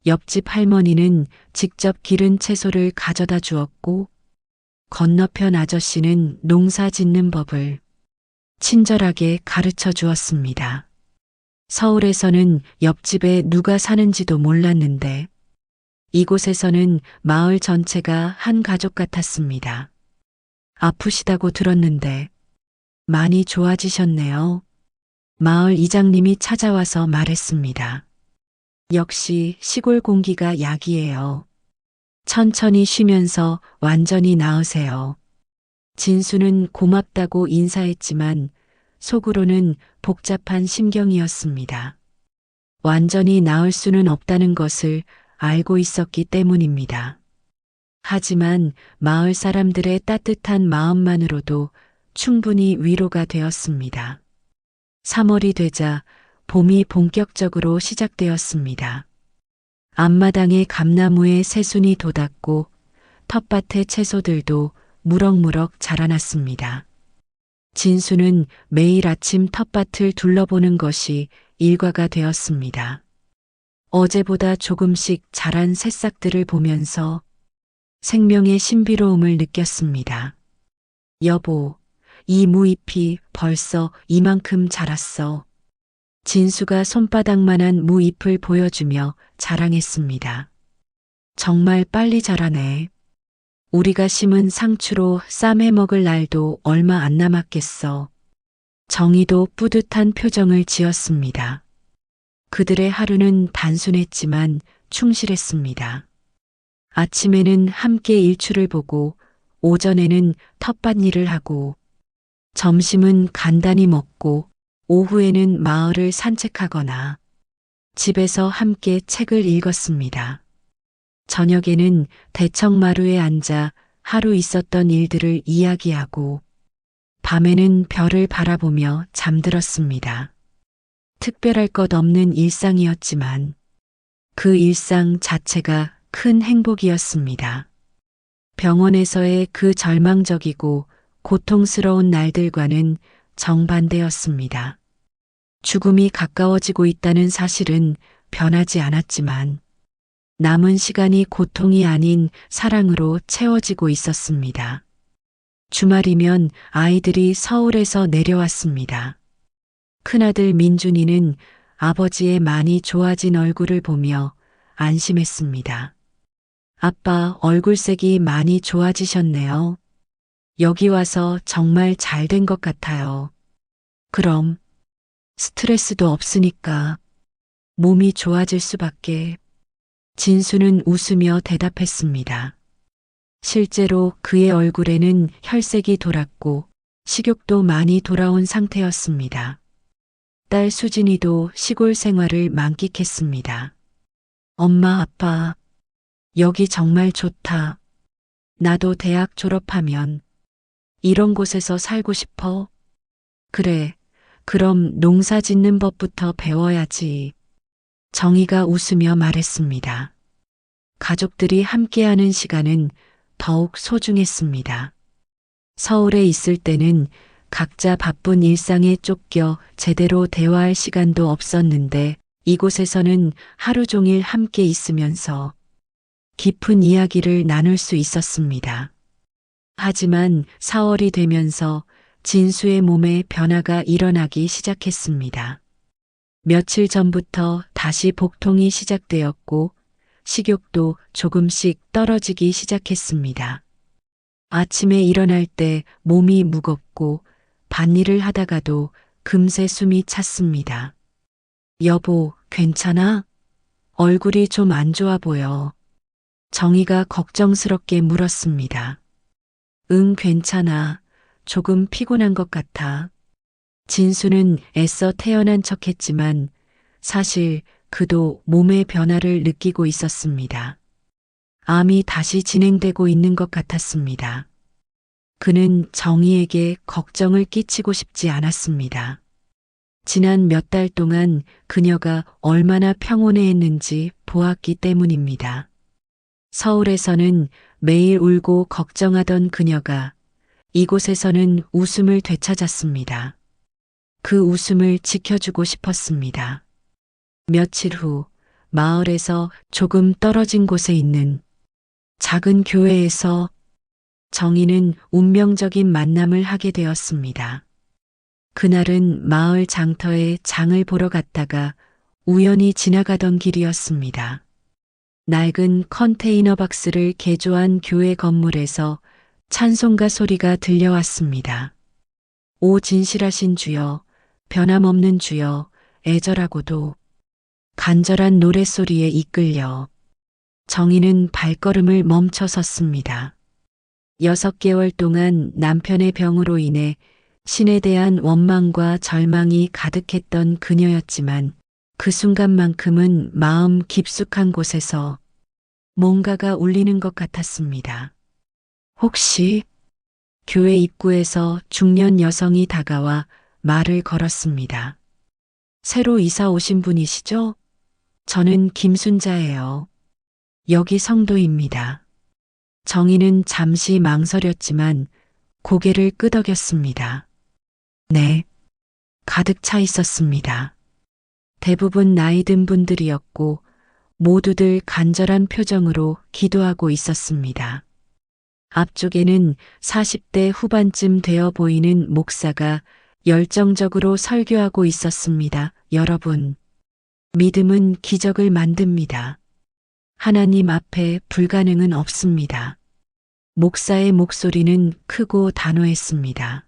옆집 할머니는 직접 기른 채소를 가져다 주었고, 건너편 아저씨는 농사 짓는 법을 친절하게 가르쳐 주었습니다. 서울에서는 옆집에 누가 사는지도 몰랐는데 이곳에서는 마을 전체가 한 가족 같았습니다. 아프시다고 들었는데 많이 좋아지셨네요. 마을 이장님이 찾아와서 말했습니다. 역시 시골 공기가 약이에요. 천천히 쉬면서 완전히 나으세요. 진수는 고맙다고 인사했지만 속으로는 복잡한 심경이었습니다. 완전히 나을 수는 없다는 것을 알고 있었기 때문입니다. 하지만 마을 사람들의 따뜻한 마음만으로도 충분히 위로가 되었습니다. 3월이 되자 봄이 본격적으로 시작되었습니다. 앞마당의 감나무에 새순이 돋았고 텃밭의 채소들도 무럭무럭 자라났습니다. 진수는 매일 아침 텃밭을 둘러보는 것이 일과가 되었습니다. 어제보다 조금씩 자란 새싹들을 보면서 생명의 신비로움을 느꼈습니다. 여보, 이 무잎이 벌써 이만큼 자랐어. 진수가 손바닥만한 무잎을 보여주며 자랑했습니다. 정말 빨리 자라네. 우리가 심은 상추로 쌈해 먹을 날도 얼마 안 남았겠어. 정희도 뿌듯한 표정을 지었습니다. 그들의 하루는 단순했지만 충실했습니다. 아침에는 함께 일출을 보고 오전에는 텃밭 일을 하고 점심은 간단히 먹고 오후에는 마을을 산책하거나 집에서 함께 책을 읽었습니다. 저녁에는 대청마루에 앉아 하루 있었던 일들을 이야기하고 밤에는 별을 바라보며 잠들었습니다. 특별할 것 없는 일상이었지만 그 일상 자체가 큰 행복이었습니다. 병원에서의 그 절망적이고 고통스러운 날들과는 정반대였습니다. 죽음이 가까워지고 있다는 사실은 변하지 않았지만 남은 시간이 고통이 아닌 사랑으로 채워지고 있었습니다. 주말이면 아이들이 서울에서 내려왔습니다. 큰아들 민준이는 아버지의 많이 좋아진 얼굴을 보며 안심했습니다. 아빠, 얼굴색이 많이 좋아지셨네요. 여기 와서 정말 잘 된 것 같아요. 그럼 스트레스도 없으니까 몸이 좋아질 수밖에. 진수는 웃으며 대답했습니다. 실제로 그의 얼굴에는 혈색이 돌았고 식욕도 많이 돌아온 상태였습니다. 딸 수진이도 시골 생활을 만끽했습니다. 엄마, 아빠, 여기 정말 좋다. 나도 대학 졸업하면 이런 곳에서 살고 싶어. 그래, 그럼 농사 짓는 법부터 배워야지. 정희가 웃으며 말했습니다. 가족들이 함께하는 시간은 더욱 소중했습니다. 서울에 있을 때는 각자 바쁜 일상에 쫓겨 제대로 대화할 시간도 없었는데 이곳에서는 하루 종일 함께 있으면서 깊은 이야기를 나눌 수 있었습니다. 하지만 4월이 되면서 진수의 몸에 변화가 일어나기 시작했습니다. 며칠 전부터 다시 복통이 시작되었고 식욕도 조금씩 떨어지기 시작했습니다. 아침에 일어날 때 몸이 무겁고 밭일을 하다가도 금세 숨이 찼습니다. 여보, 괜찮아? 얼굴이 좀 안 좋아 보여. 정희가 걱정스럽게 물었습니다. 응, 괜찮아. 조금 피곤한 것 같아. 진수는 애써 태어난 척했지만 사실 그도 몸의 변화를 느끼고 있었습니다. 암이 다시 진행되고 있는 것 같았습니다. 그는 정희에게 걱정을 끼치고 싶지 않았습니다. 지난 몇 달 동안 그녀가 얼마나 평온해했는지 보았기 때문입니다. 서울에서는 매일 울고 걱정하던 그녀가 이곳에서는 웃음을 되찾았습니다. 그 웃음을 지켜주고 싶었습니다. 며칠 후 마을에서 조금 떨어진 곳에 있는 작은 교회에서 정희는 운명적인 만남을 하게 되었습니다. 그날은 마을 장터에 장을 보러 갔다가 우연히 지나가던 길이었습니다. 낡은 컨테이너 박스를 개조한 교회 건물에서 찬송가 소리가 들려왔습니다. 오 진실하신 주여, 변함없는 주여, 애절하고도 간절한 노랫소리에 이끌려 정희는 발걸음을 멈춰 섰습니다. 6개월 동안 남편의 병으로 인해 신에 대한 원망과 절망이 가득했던 그녀였지만 그 순간만큼은 마음 깊숙한 곳에서 뭔가가 울리는 것 같았습니다. 혹시 교회 입구에서 중년 여성이 다가와 말을 걸었습니다. 새로 이사 오신 분이시죠? 저는 김순자예요. 여기 성도입니다. 정희는 잠시 망설였지만 고개를 끄덕였습니다. 네, 가득 차 있었습니다. 대부분 나이 든 분들이었고 모두들 간절한 표정으로 기도하고 있었습니다. 앞쪽에는 40대 후반쯤 되어 보이는 목사가 열정적으로 설교하고 있었습니다. 여러분, 믿음은 기적을 만듭니다. 하나님 앞에 불가능은 없습니다. 목사의 목소리는 크고 단호했습니다.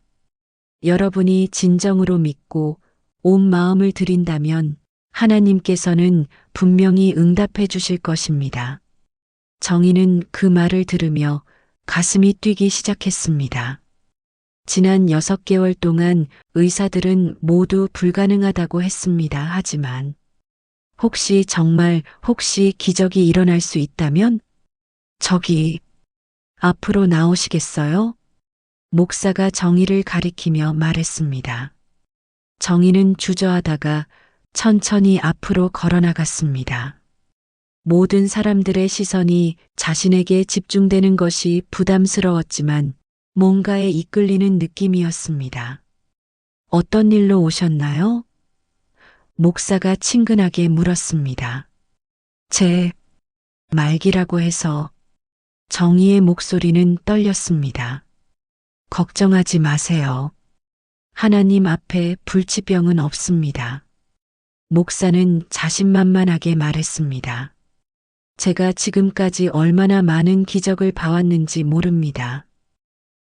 여러분이 진정으로 믿고 온 마음을 드린다면 하나님께서는 분명히 응답해 주실 것입니다. 정희는 그 말을 들으며 가슴이 뛰기 시작했습니다. 지난 6개월 동안 의사들은 모두 불가능하다고 했습니다. 하지만 혹시 기적이 일어날 수 있다면 저기 앞으로 나오시겠어요? 목사가 정희를 가리키며 말했습니다. 정희는 주저하다가 천천히 앞으로 걸어나갔습니다. 모든 사람들의 시선이 자신에게 집중되는 것이 부담스러웠지만 뭔가에 이끌리는 느낌이었습니다. 어떤 일로 오셨나요? 목사가 친근하게 물었습니다. 제 말기라고 해서 정희의 목소리는 떨렸습니다. 걱정하지 마세요. 하나님 앞에 불치병은 없습니다. 목사는 자신만만하게 말했습니다. 제가 지금까지 얼마나 많은 기적을 봐왔는지 모릅니다.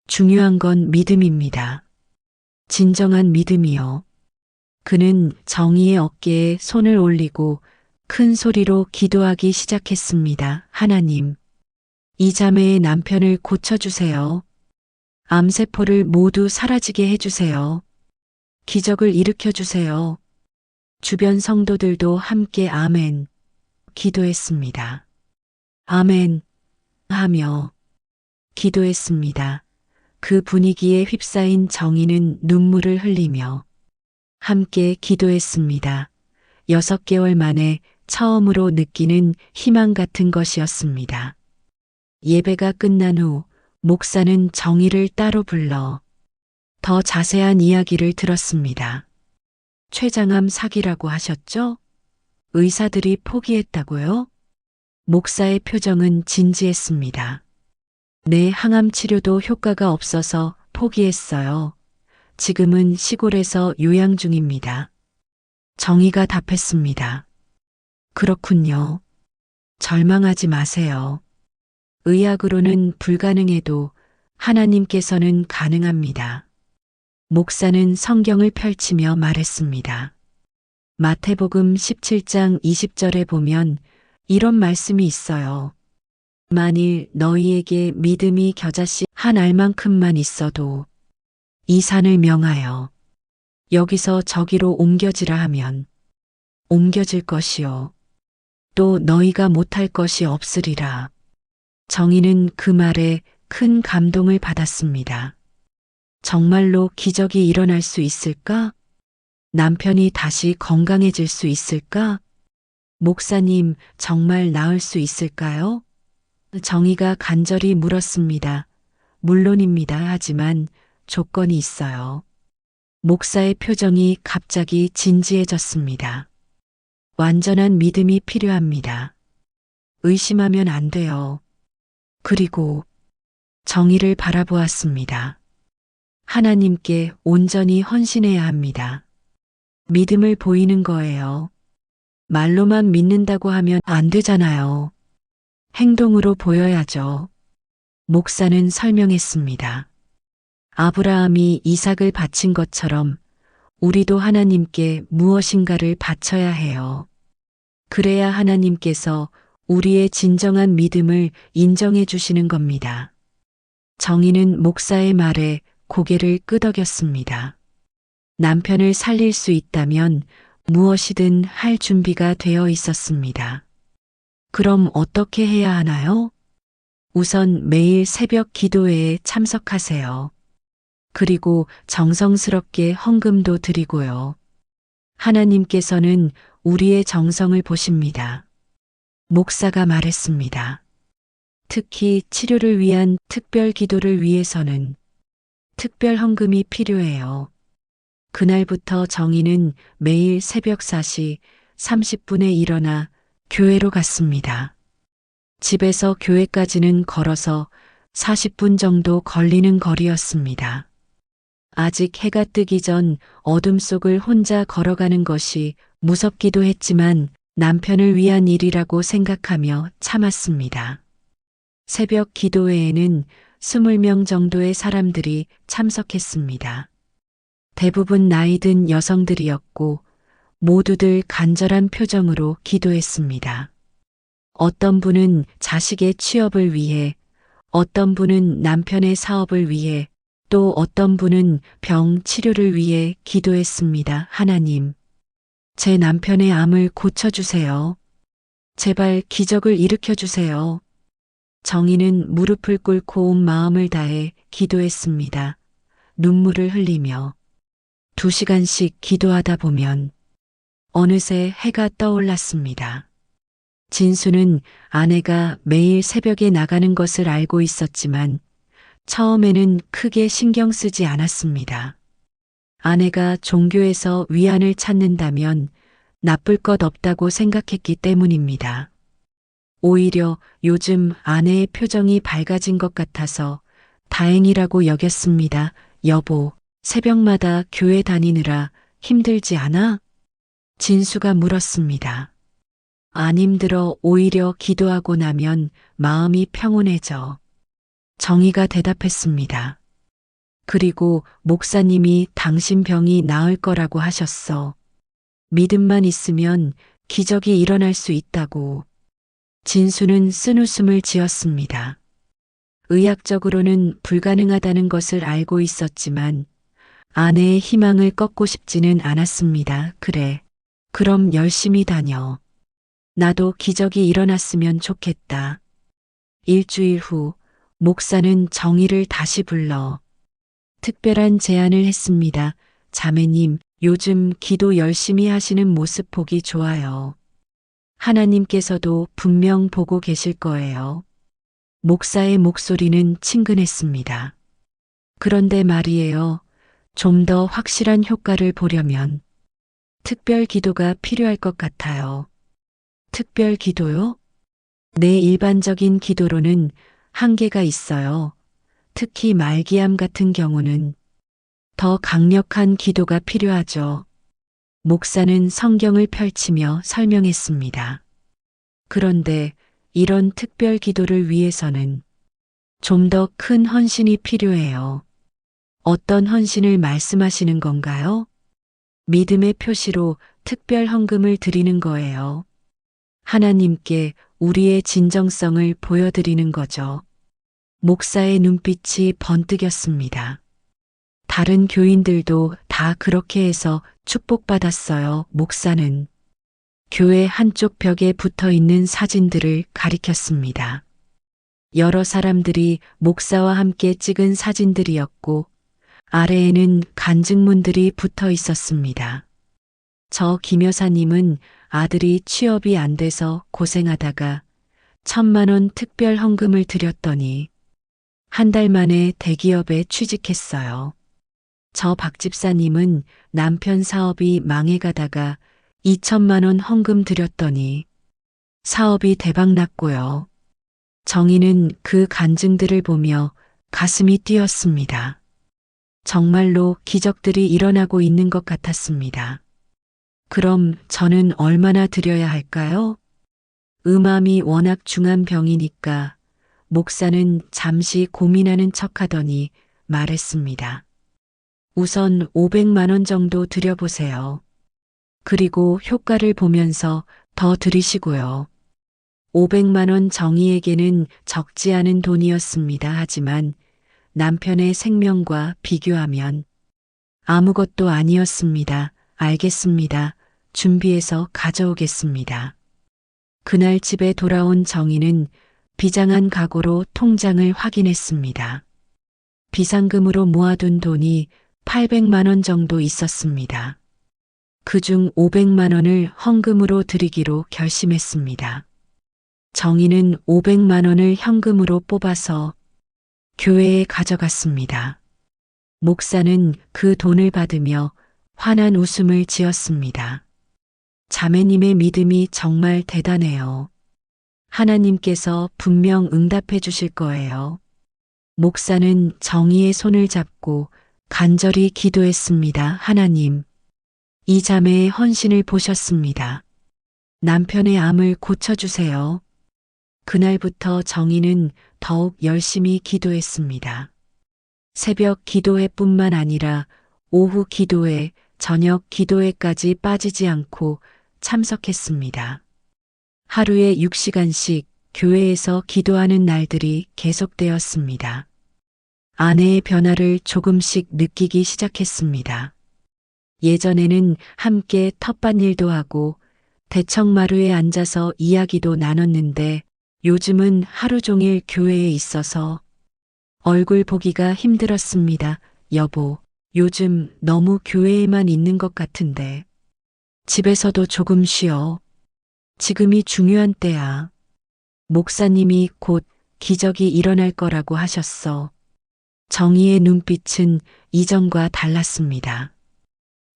중요한 건 믿음입니다. 진정한 믿음이요. 그는 정희의 어깨에 손을 올리고 큰 소리로 기도하기 시작했습니다. 하나님, 이 자매의 남편을 고쳐주세요. 암세포를 모두 사라지게 해주세요. 기적을 일으켜주세요. 주변 성도들도 함께 아멘 기도했습니다. 아멘 하며 기도했습니다. 그 분위기에 휩싸인 정희는 눈물을 흘리며 함께 기도했습니다. 6개월 만에 처음으로 느끼는 희망 같은 것이었습니다. 예배가 끝난 후 목사는 정희를 따로 불러 더 자세한 이야기를 들었습니다. 췌장암 사기라고 하셨죠? 의사들이 포기했다고요? 목사의 표정은 진지했습니다. 네, 항암 치료도 효과가 없어서 포기했어요. 지금은 시골에서 요양 중입니다. 정희가 답했습니다. 그렇군요. 절망하지 마세요. 의학으로는 불가능해도 하나님께서는 가능합니다. 목사는 성경을 펼치며 말했습니다. 마태복음 17장 20절에 보면 이런 말씀이 있어요. 만일 너희에게 믿음이 겨자씨 한 알만큼만 있어도 이 산을 명하여 여기서 저기로 옮겨지라 하면 옮겨질 것이요. 또 너희가 못할 것이 없으리라. 정희는 그 말에 큰 감동을 받았습니다. 정말로 기적이 일어날 수 있을까? 남편이 다시 건강해질 수 있을까? 목사님, 정말 나을 수 있을까요? 정희가 간절히 물었습니다. 물론입니다. 하지만 조건이 있어요. 목사의 표정이 갑자기 진지해졌습니다. 완전한 믿음이 필요합니다. 의심하면 안 돼요. 그리고 정희를 바라보았습니다. 하나님께 온전히 헌신해야 합니다. 믿음을 보이는 거예요. 말로만 믿는다고 하면 안 되잖아요. 행동으로 보여야죠. 목사는 설명했습니다. 아브라함이 이삭을 바친 것처럼 우리도 하나님께 무엇인가를 바쳐야 해요. 그래야 하나님께서 우리의 진정한 믿음을 인정해 주시는 겁니다. 정희는 목사의 말에 고개를 끄덕였습니다. 남편을 살릴 수 있다면 무엇이든 할 준비가 되어 있었습니다. 그럼 어떻게 해야 하나요? 우선 매일 새벽 기도회에 참석하세요. 그리고 정성스럽게 헌금도 드리고요. 하나님께서는 우리의 정성을 보십니다. 목사가 말했습니다. 특히 치료를 위한 특별 기도를 위해서는 특별 헌금이 필요해요. 그날부터 정희는 매일 새벽 4시 30분에 일어나 교회로 갔습니다. 집에서 교회까지는 걸어서 40분 정도 걸리는 거리였습니다. 아직 해가 뜨기 전 어둠 속을 혼자 걸어가는 것이 무섭기도 했지만 남편을 위한 일이라고 생각하며 참았습니다. 새벽 기도회에는 20명 정도의 사람들이 참석했습니다. 대부분 나이 든 여성들이었고 모두들 간절한 표정으로 기도했습니다. 어떤 분은 자식의 취업을 위해, 어떤 분은 남편의 사업을 위해, 또 어떤 분은 병 치료를 위해 기도했습니다. 하나님, 제 남편의 암을 고쳐주세요. 제발 기적을 일으켜주세요. 정희는 무릎을 꿇고 온 마음을 다해 기도했습니다. 눈물을 흘리며 2시간씩 기도하다 보면 어느새 해가 떠올랐습니다. 진수는 아내가 매일 새벽에 나가는 것을 알고 있었지만 처음에는 크게 신경 쓰지 않았습니다. 아내가 종교에서 위안을 찾는다면 나쁠 것 없다고 생각했기 때문입니다. 오히려 요즘 아내의 표정이 밝아진 것 같아서 다행이라고 여겼습니다. 여보, 새벽마다 교회 다니느라 힘들지 않아? 진수가 물었습니다. 안 힘들어. 오히려 기도하고 나면 마음이 평온해져. 정희가 대답했습니다. 그리고 목사님이 당신 병이 나을 거라고 하셨어. 믿음만 있으면 기적이 일어날 수 있다고. 진수는 쓴웃음을 지었습니다. 의학적으로는 불가능하다는 것을 알고 있었지만 아내의 희망을 꺾고 싶지는 않았습니다. 그래, 그럼 열심히 다녀. 나도 기적이 일어났으면 좋겠다. 일주일 후 목사는 정희를 다시 불러 특별한 제안을 했습니다. 자매님, 요즘 기도 열심히 하시는 모습 보기 좋아요. 하나님께서도 분명 보고 계실 거예요. 목사의 목소리는 친근했습니다. 그런데 말이에요. 좀 더 확실한 효과를 보려면 특별 기도가 필요할 것 같아요. 특별 기도요? 내 일반적인 기도로는 한계가 있어요. 특히 말기암 같은 경우는 더 강력한 기도가 필요하죠. 목사는 성경을 펼치며 설명했습니다. 그런데 이런 특별 기도를 위해서는 좀 더 큰 헌신이 필요해요. 어떤 헌신을 말씀하시는 건가요? 믿음의 표시로 특별 헌금을 드리는 거예요. 하나님께 우리의 진정성을 보여드리는 거죠. 목사의 눈빛이 번뜩였습니다. 다른 교인들도 다 그렇게 해서 축복받았어요. 목사는 교회 한쪽 벽에 붙어 있는 사진들을 가리켰습니다. 여러 사람들이 목사와 함께 찍은 사진들이었고 아래에는 간증문들이 붙어 있었습니다. 저 김 여사님은 아들이 취업이 안 돼서 고생하다가 1,000만 원 특별 헌금을 드렸더니 한 달 만에 대기업에 취직했어요. 저 박 집사님은 남편 사업이 망해가다가 2,000만 원 헌금 드렸더니 사업이 대박 났고요. 정희는 그 간증들을 보며 가슴이 뛰었습니다. 정말로 기적들이 일어나고 있는 것 같았습니다. 그럼 저는 얼마나 드려야 할까요? 음암이 워낙 중한 병이니까 목사는 잠시 고민하는 척하더니 말했습니다. 우선 500만 원 정도 드려보세요. 그리고 효과를 보면서 더 드리시고요. 500만 원 정희에게는 적지 않은 돈이었습니다. 하지만 남편의 생명과 비교하면 아무것도 아니었습니다. 알겠습니다. 준비해서 가져오겠습니다. 그날 집에 돌아온 정희는 비장한 각오로 통장을 확인했습니다. 비상금으로 모아둔 돈이 800만 원 정도 있었습니다. 그중 500만 원을 헌금으로 드리기로 결심했습니다. 정희는 500만 원을 현금으로 뽑아서 교회에 가져갔습니다. 목사는 그 돈을 받으며 환한 웃음을 지었습니다. 자매님의 믿음이 정말 대단해요. 하나님께서 분명 응답해 주실 거예요. 목사는 정희의 손을 잡고 간절히 기도했습니다. 하나님, 이 자매의 헌신을 보셨습니다. 남편의 암을 고쳐주세요. 그날부터 정희는 더욱 열심히 기도했습니다. 새벽 기도회뿐만 아니라 오후 기도회, 저녁 기도회까지 빠지지 않고 참석했습니다. 하루에 6시간씩 교회에서 기도하는 날들이 계속되었습니다. 아내의 변화를 조금씩 느끼기 시작했습니다. 예전에는 함께 텃밭일도 하고 대청마루에 앉아서 이야기도 나눴는데 요즘은 하루 종일 교회에 있어서 얼굴 보기가 힘들었습니다. 여보, 요즘 너무 교회에만 있는 것 같은데 집에서도 조금 쉬어. 지금이 중요한 때야. 목사님이 곧 기적이 일어날 거라고 하셨어. 정희의 눈빛은 이전과 달랐습니다.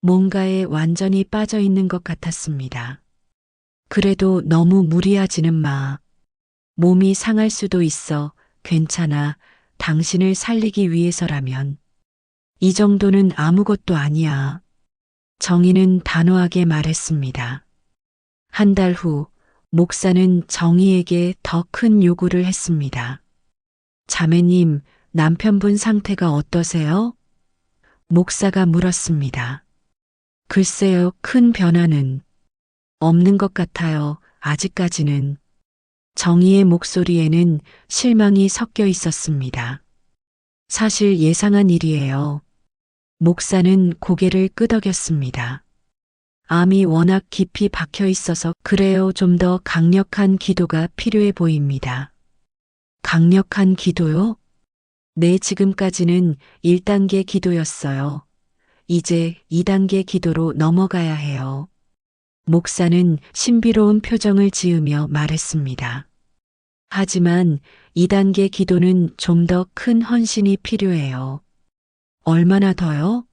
뭔가에 완전히 빠져 있는 것 같았습니다. 그래도 너무 무리하지는 마. 몸이 상할 수도 있어. 괜찮아. 당신을 살리기 위해서라면. 이 정도는 아무것도 아니야. 정희는 단호하게 말했습니다. 한 달 후, 목사는 정희에게 더 큰 요구를 했습니다. 자매님, 남편분 상태가 어떠세요? 목사가 물었습니다. 글쎄요, 큰 변화는 없는 것 같아요. 아직까지는. 정희의 목소리에는 실망이 섞여 있었습니다. 사실 예상한 일이에요. 목사는 고개를 끄덕였습니다. 암이 워낙 깊이 박혀 있어서 그래요. 좀 더 강력한 기도가 필요해 보입니다. 강력한 기도요? 네, 지금까지는 1단계 기도였어요. 이제 2단계 기도로 넘어가야 해요. 목사는 신비로운 표정을 지으며 말했습니다. 하지만 2단계 기도는 좀 더 큰 헌신이 필요해요. 얼마나 더요?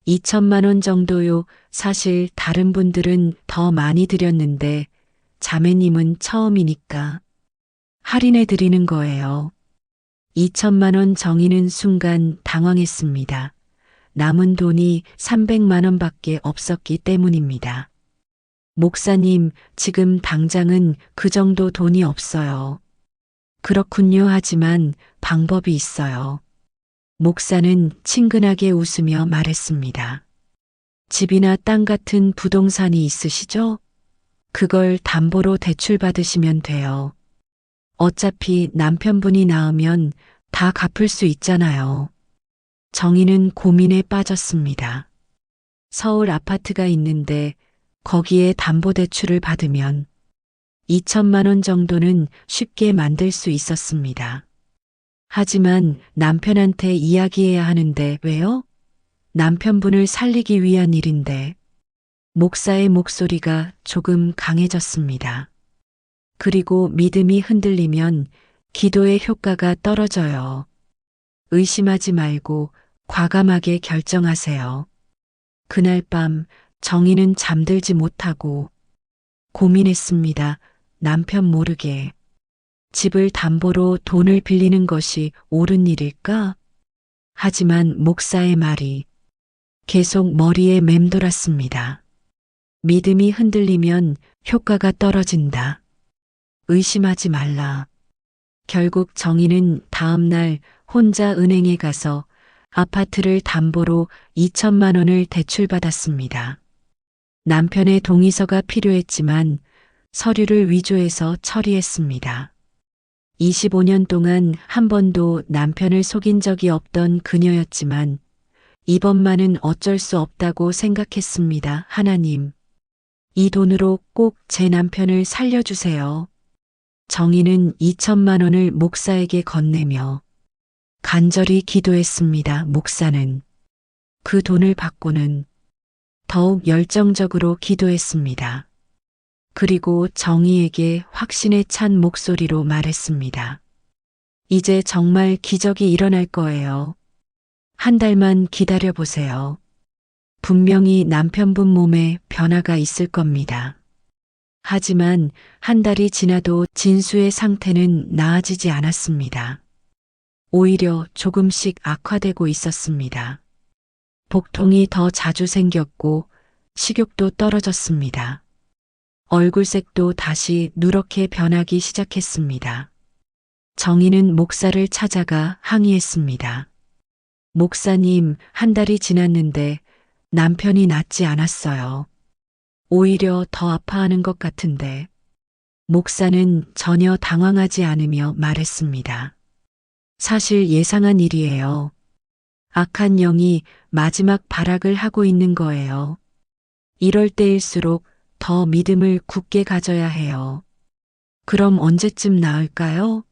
2천만 원 정도요. 사실 다른 분들은 더 많이 드렸는데 자매님은 처음이니까 할인해 드리는 거예요. 2천만 원 정의는 순간 당황했습니다. 남은 돈이 300만 원밖에 없었기 때문입니다. 목사님, 지금 당장은 그 정도 돈이 없어요. 그렇군요. 하지만 방법이 있어요. 목사는 친근하게 웃으며 말했습니다. 집이나 땅 같은 부동산이 있으시죠? 그걸 담보로 대출받으시면 돼요. 어차피 남편분이 나으면 다 갚을 수 있잖아요. 정희는 고민에 빠졌습니다. 서울 아파트가 있는데 거기에 담보대출을 받으면 2천만 원 정도는 쉽게 만들 수 있었습니다. 하지만 남편한테 이야기해야 하는데 왜요? 남편분을 살리기 위한 일인데 목사의 목소리가 조금 강해졌습니다. 그리고 믿음이 흔들리면 기도의 효과가 떨어져요. 의심하지 말고 과감하게 결정하세요. 그날 밤 정희는 잠들지 못하고 고민했습니다. 남편 모르게 집을 담보로 돈을 빌리는 것이 옳은 일일까? 하지만 목사의 말이 계속 머리에 맴돌았습니다. 믿음이 흔들리면 효과가 떨어진다. 의심하지 말라. 결국 정희는 다음 날 혼자 은행에 가서 아파트를 담보로 2천만 원을 대출받았습니다. 남편의 동의서가 필요했지만 서류를 위조해서 처리했습니다. 25년 동안 한 번도 남편을 속인 적이 없던 그녀였지만 이번만은 어쩔 수 없다고 생각했습니다. 하나님, 이 돈으로 꼭 제 남편을 살려주세요. 정희는 2천만 원을 목사에게 건네며 간절히 기도했습니다. 목사는 그 돈을 받고는 더욱 열정적으로 기도했습니다. 그리고 정희에게 확신에 찬 목소리로 말했습니다. 이제 정말 기적이 일어날 거예요. 한 달만 기다려 보세요. 분명히 남편분 몸에 변화가 있을 겁니다. 하지만 한 달이 지나도 진수의 상태는 나아지지 않았습니다. 오히려 조금씩 악화되고 있었습니다. 복통이 더 자주 생겼고 식욕도 떨어졌습니다. 얼굴색도 다시 누렇게 변하기 시작했습니다. 정희는 목사를 찾아가 항의했습니다. 목사님, 한 달이 지났는데 남편이 낫지 않았어요. 오히려 더 아파하는 것 같은데. 목사는 전혀 당황하지 않으며 말했습니다. 사실 예상한 일이에요. 악한 영이 마지막 발악을 하고 있는 거예요. 이럴 때일수록 더 믿음을 굳게 가져야 해요. 그럼 언제쯤 나을까요?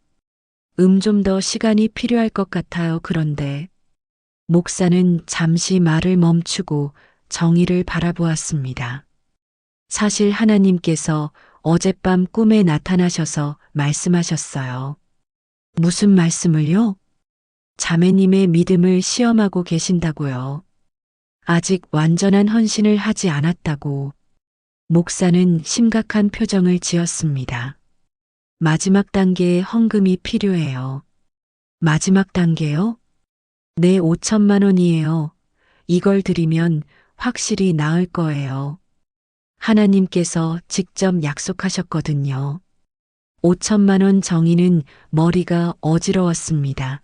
좀 더 시간이 필요할 것 같아요. 그런데 목사는 잠시 말을 멈추고 정희를 바라보았습니다. 사실 하나님께서 어젯밤 꿈에 나타나셔서 말씀하셨어요. 무슨 말씀을요? 자매님의 믿음을 시험하고 계신다고요. 아직 완전한 헌신을 하지 않았다고. 목사는 심각한 표정을 지었습니다. 마지막 단계의 헌금이 필요해요. 마지막 단계요? 네, 5천만 원이에요. 이걸 드리면 확실히 나을 거예요. 하나님께서 직접 약속하셨거든요. 5천만 원 정의는 머리가 어지러웠습니다.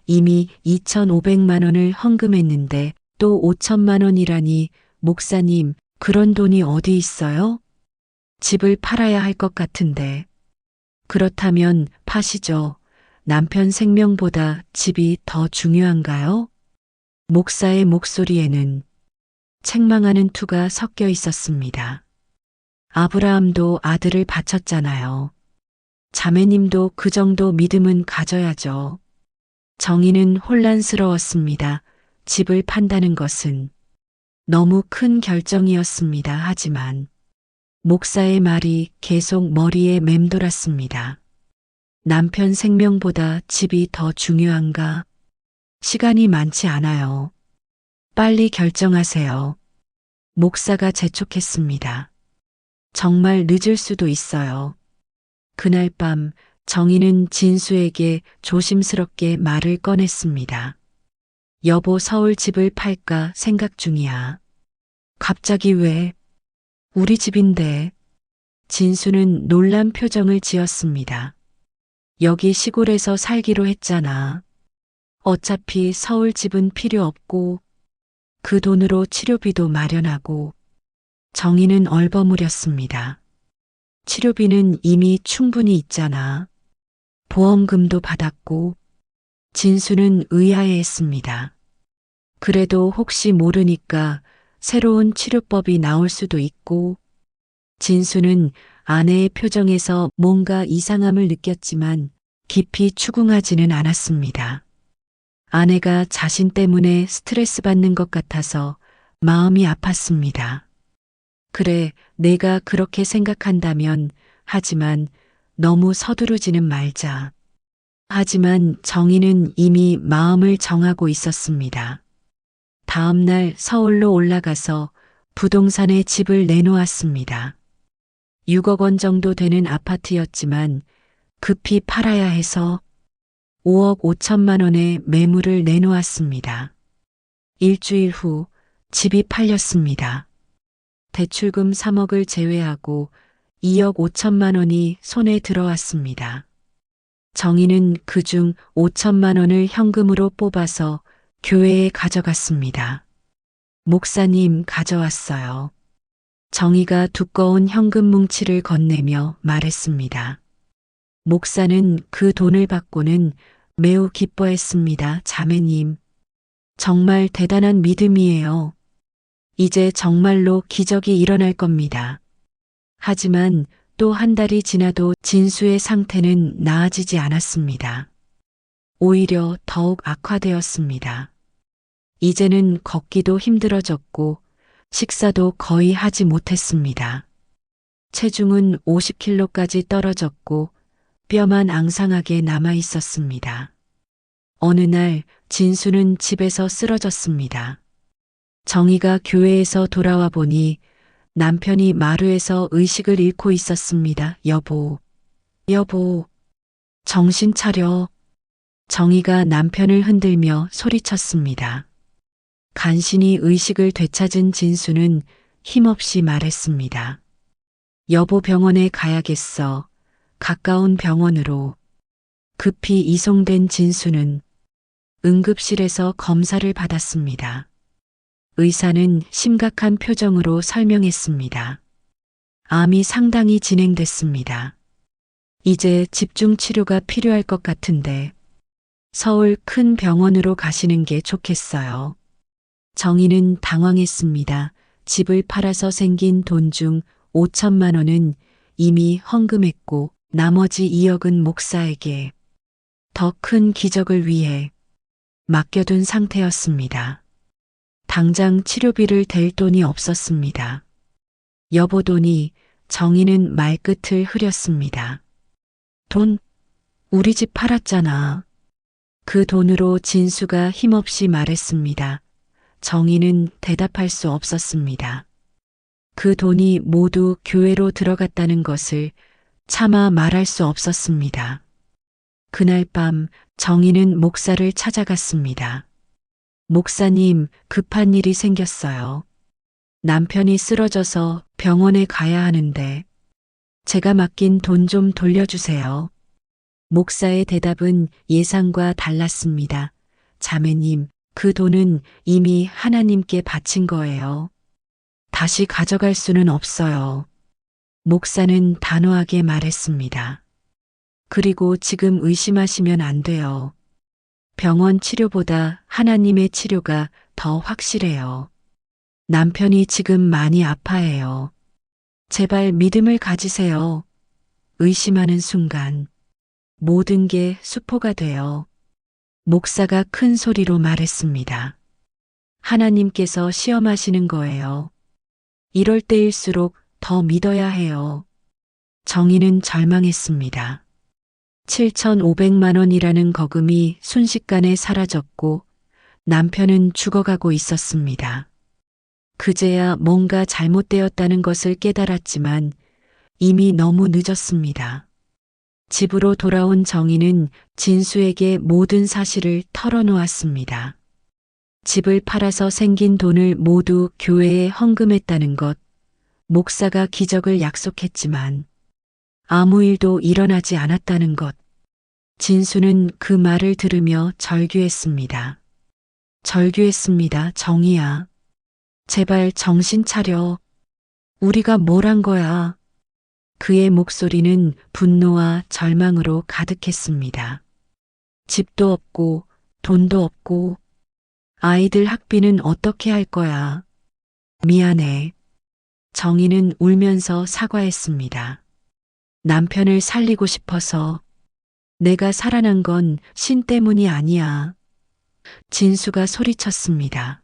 이미 2,500만 원을 헌금했는데 또 5천만 원이라니. 목사님, 그런 돈이 어디 있어요? 집을 팔아야 할 것 같은데. 그렇다면 파시죠. 남편 생명보다 집이 더 중요한가요? 목사의 목소리에는 책망하는 투가 섞여 있었습니다. 아브라함도 아들을 바쳤잖아요. 자매님도 그 정도 믿음은 가져야죠. 정희는 혼란스러웠습니다. 집을 판다는 것은 너무 큰 결정이었습니다. 하지만 목사의 말이 계속 머리에 맴돌았습니다. 남편 생명보다 집이 더 중요한가? 시간이 많지 않아요. 빨리 결정하세요. 목사가 재촉했습니다. 정말 늦을 수도 있어요. 그날 밤 정희는 진수에게 조심스럽게 말을 꺼냈습니다. 여보, 서울 집을 팔까 생각 중이야. 갑자기 왜? 우리 집인데. 진수는 놀란 표정을 지었습니다. 여기 시골에서 살기로 했잖아. 어차피 서울 집은 필요 없고 그 돈으로 치료비도 마련하고. 정희는 얼버무렸습니다. 치료비는 이미 충분히 있잖아. 보험금도 받았고. 진수는 의아해했습니다. 그래도 혹시 모르니까 새로운 치료법이 나올 수도 있고. 진수는 아내의 표정에서 뭔가 이상함을 느꼈지만 깊이 추궁하지는 않았습니다. 아내가 자신 때문에 스트레스 받는 것 같아서 마음이 아팠습니다. 그래, 내가 그렇게 생각한다면. 하지만 너무 서두르지는 말자. 하지만 정희는 이미 마음을 정하고 있었습니다. 다음 날 서울로 올라가서 부동산에 집을 내놓았습니다. 6억 원 정도 되는 아파트였지만 급히 팔아야 해서 5억 5천만 원의 매물을 내놓았습니다. 일주일 후 집이 팔렸습니다. 대출금 3억을 제외하고 2억 5천만 원이 손에 들어왔습니다. 정희는 그중 5천만 원을 현금으로 뽑아서 교회에 가져갔습니다. 목사님, 가져왔어요. 정희가 두꺼운 현금 뭉치를 건네며 말했습니다. 목사는 그 돈을 받고는 매우 기뻐했습니다. 자매님, 정말 대단한 믿음이에요. 이제 정말로 기적이 일어날 겁니다. 하지만 또 한 달이 지나도 진수의 상태는 나아지지 않았습니다. 오히려 더욱 악화되었습니다. 이제는 걷기도 힘들어졌고 식사도 거의 하지 못했습니다. 체중은 50kg까지 떨어졌고 뼈만 앙상하게 남아 있었습니다. 어느 날 진수는 집에서 쓰러졌습니다. 정희가 교회에서 돌아와 보니 남편이 마루에서 의식을 잃고 있었습니다. 여보, 여보, 정신 차려. 정희가 남편을 흔들며 소리쳤습니다. 간신히 의식을 되찾은 진수는 힘없이 말했습니다. 여보, 병원에 가야겠어. 가까운 병원으로. 급히 이송된 진수는 응급실에서 검사를 받았습니다. 의사는 심각한 표정으로 설명했습니다. 암이 상당히 진행됐습니다. 이제 집중 치료가 필요할 것 같은데 서울 큰 병원으로 가시는 게 좋겠어요. 정희는 당황했습니다. 집을 팔아서 생긴 돈 중 5천만 원은 이미 헌금했고 나머지 2억은 목사에게 더 큰 기적을 위해 맡겨둔 상태였습니다. 당장 치료비를 댈 돈이 없었습니다. 여보, 돈이. 정희는 말끝을 흐렸습니다. 돈? 우리 집 팔았잖아. 그 돈으로 진수가 힘없이 말했습니다. 정희는 대답할 수 없었습니다. 그 돈이 모두 교회로 들어갔다는 것을 차마 말할 수 없었습니다. 그날 밤 정희는 목사를 찾아갔습니다. 목사님, 급한 일이 생겼어요. 남편이 쓰러져서 병원에 가야 하는데 제가 맡긴 돈 좀 돌려주세요. 목사의 대답은 예상과 달랐습니다. 자매님, 그 돈은 이미 하나님께 바친 거예요. 다시 가져갈 수는 없어요. 목사는 단호하게 말했습니다. 그리고 지금 의심하시면 안 돼요. 병원 치료보다 하나님의 치료가 더 확실해요. 남편이 지금 많이 아파해요. 제발 믿음을 가지세요. 의심하는 순간 모든 게 수포가 돼요. 목사가 큰 소리로 말했습니다. 하나님께서 시험하시는 거예요. 이럴 때일수록 더 믿어야 해요. 정희는 절망했습니다. 7,500만 원이라는 거금이 순식간에 사라졌고 남편은 죽어가고 있었습니다. 그제야 뭔가 잘못되었다는 것을 깨달았지만 이미 너무 늦었습니다. 집으로 돌아온 정희는 진수에게 모든 사실을 털어놓았습니다. 집을 팔아서 생긴 돈을 모두 교회에 헌금했다는 것, 목사가 기적을 약속했지만 아무 일도 일어나지 않았다는 것. 진수는 그 말을 들으며 절규했습니다. 절규했습니다. 정희야. 제발 정신 차려. 우리가 뭘 한 거야. 그의 목소리는 분노와 절망으로 가득했습니다. 집도 없고 돈도 없고 아이들 학비는 어떻게 할 거야. 미안해. 정희는 울면서 사과했습니다. 남편을 살리고 싶어서. 내가 살아난 건 신 때문이 아니야. 진수가 소리쳤습니다.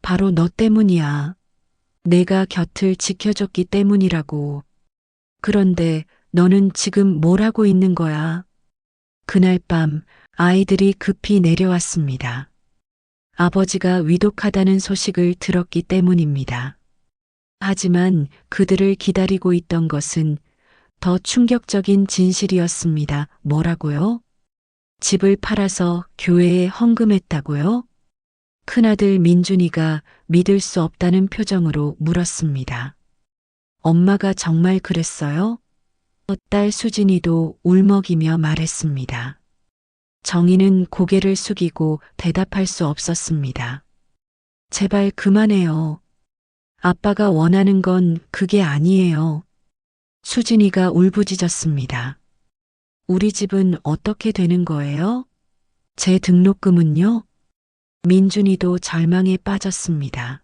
바로 너 때문이야. 내가 곁을 지켜줬기 때문이라고. 그런데 너는 지금 뭘 하고 있는 거야? 그날 밤 아이들이 급히 내려왔습니다. 아버지가 위독하다는 소식을 들었기 때문입니다. 하지만 그들을 기다리고 있던 것은 더 충격적인 진실이었습니다. 뭐라고요? 집을 팔아서 교회에 헌금했다고요? 큰아들 민준이가 믿을 수 없다는 표정으로 물었습니다. 엄마가 정말 그랬어요? 딸 수진이도 울먹이며 말했습니다. 정희는 고개를 숙이고 대답할 수 없었습니다. 제발 그만해요. 아빠가 원하는 건 그게 아니에요. 수진이가 울부짖었습니다. 우리 집은 어떻게 되는 거예요? 제 등록금은요? 민준이도 절망에 빠졌습니다.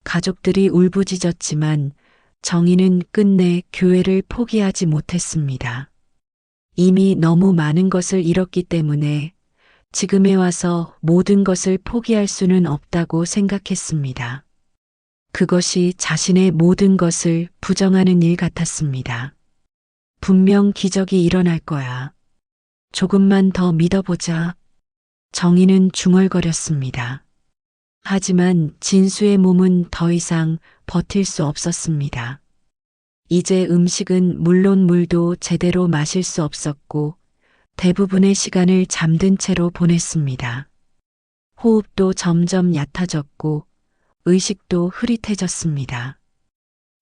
가족들이 울부짖었지만 정희는 끝내 교회를 포기하지 못했습니다. 이미 너무 많은 것을 잃었기 때문에 지금에 와서 모든 것을 포기할 수는 없다고 생각했습니다. 그것이 자신의 모든 것을 부정하는 일 같았습니다. 분명 기적이 일어날 거야. 조금만 더 믿어보자. 정희는 중얼거렸습니다. 하지만 진수의 몸은 더 이상 버틸 수 없었습니다. 이제 음식은 물론 물도 제대로 마실 수 없었고 대부분의 시간을 잠든 채로 보냈습니다. 호흡도 점점 얕아졌고 의식도 흐릿해졌습니다.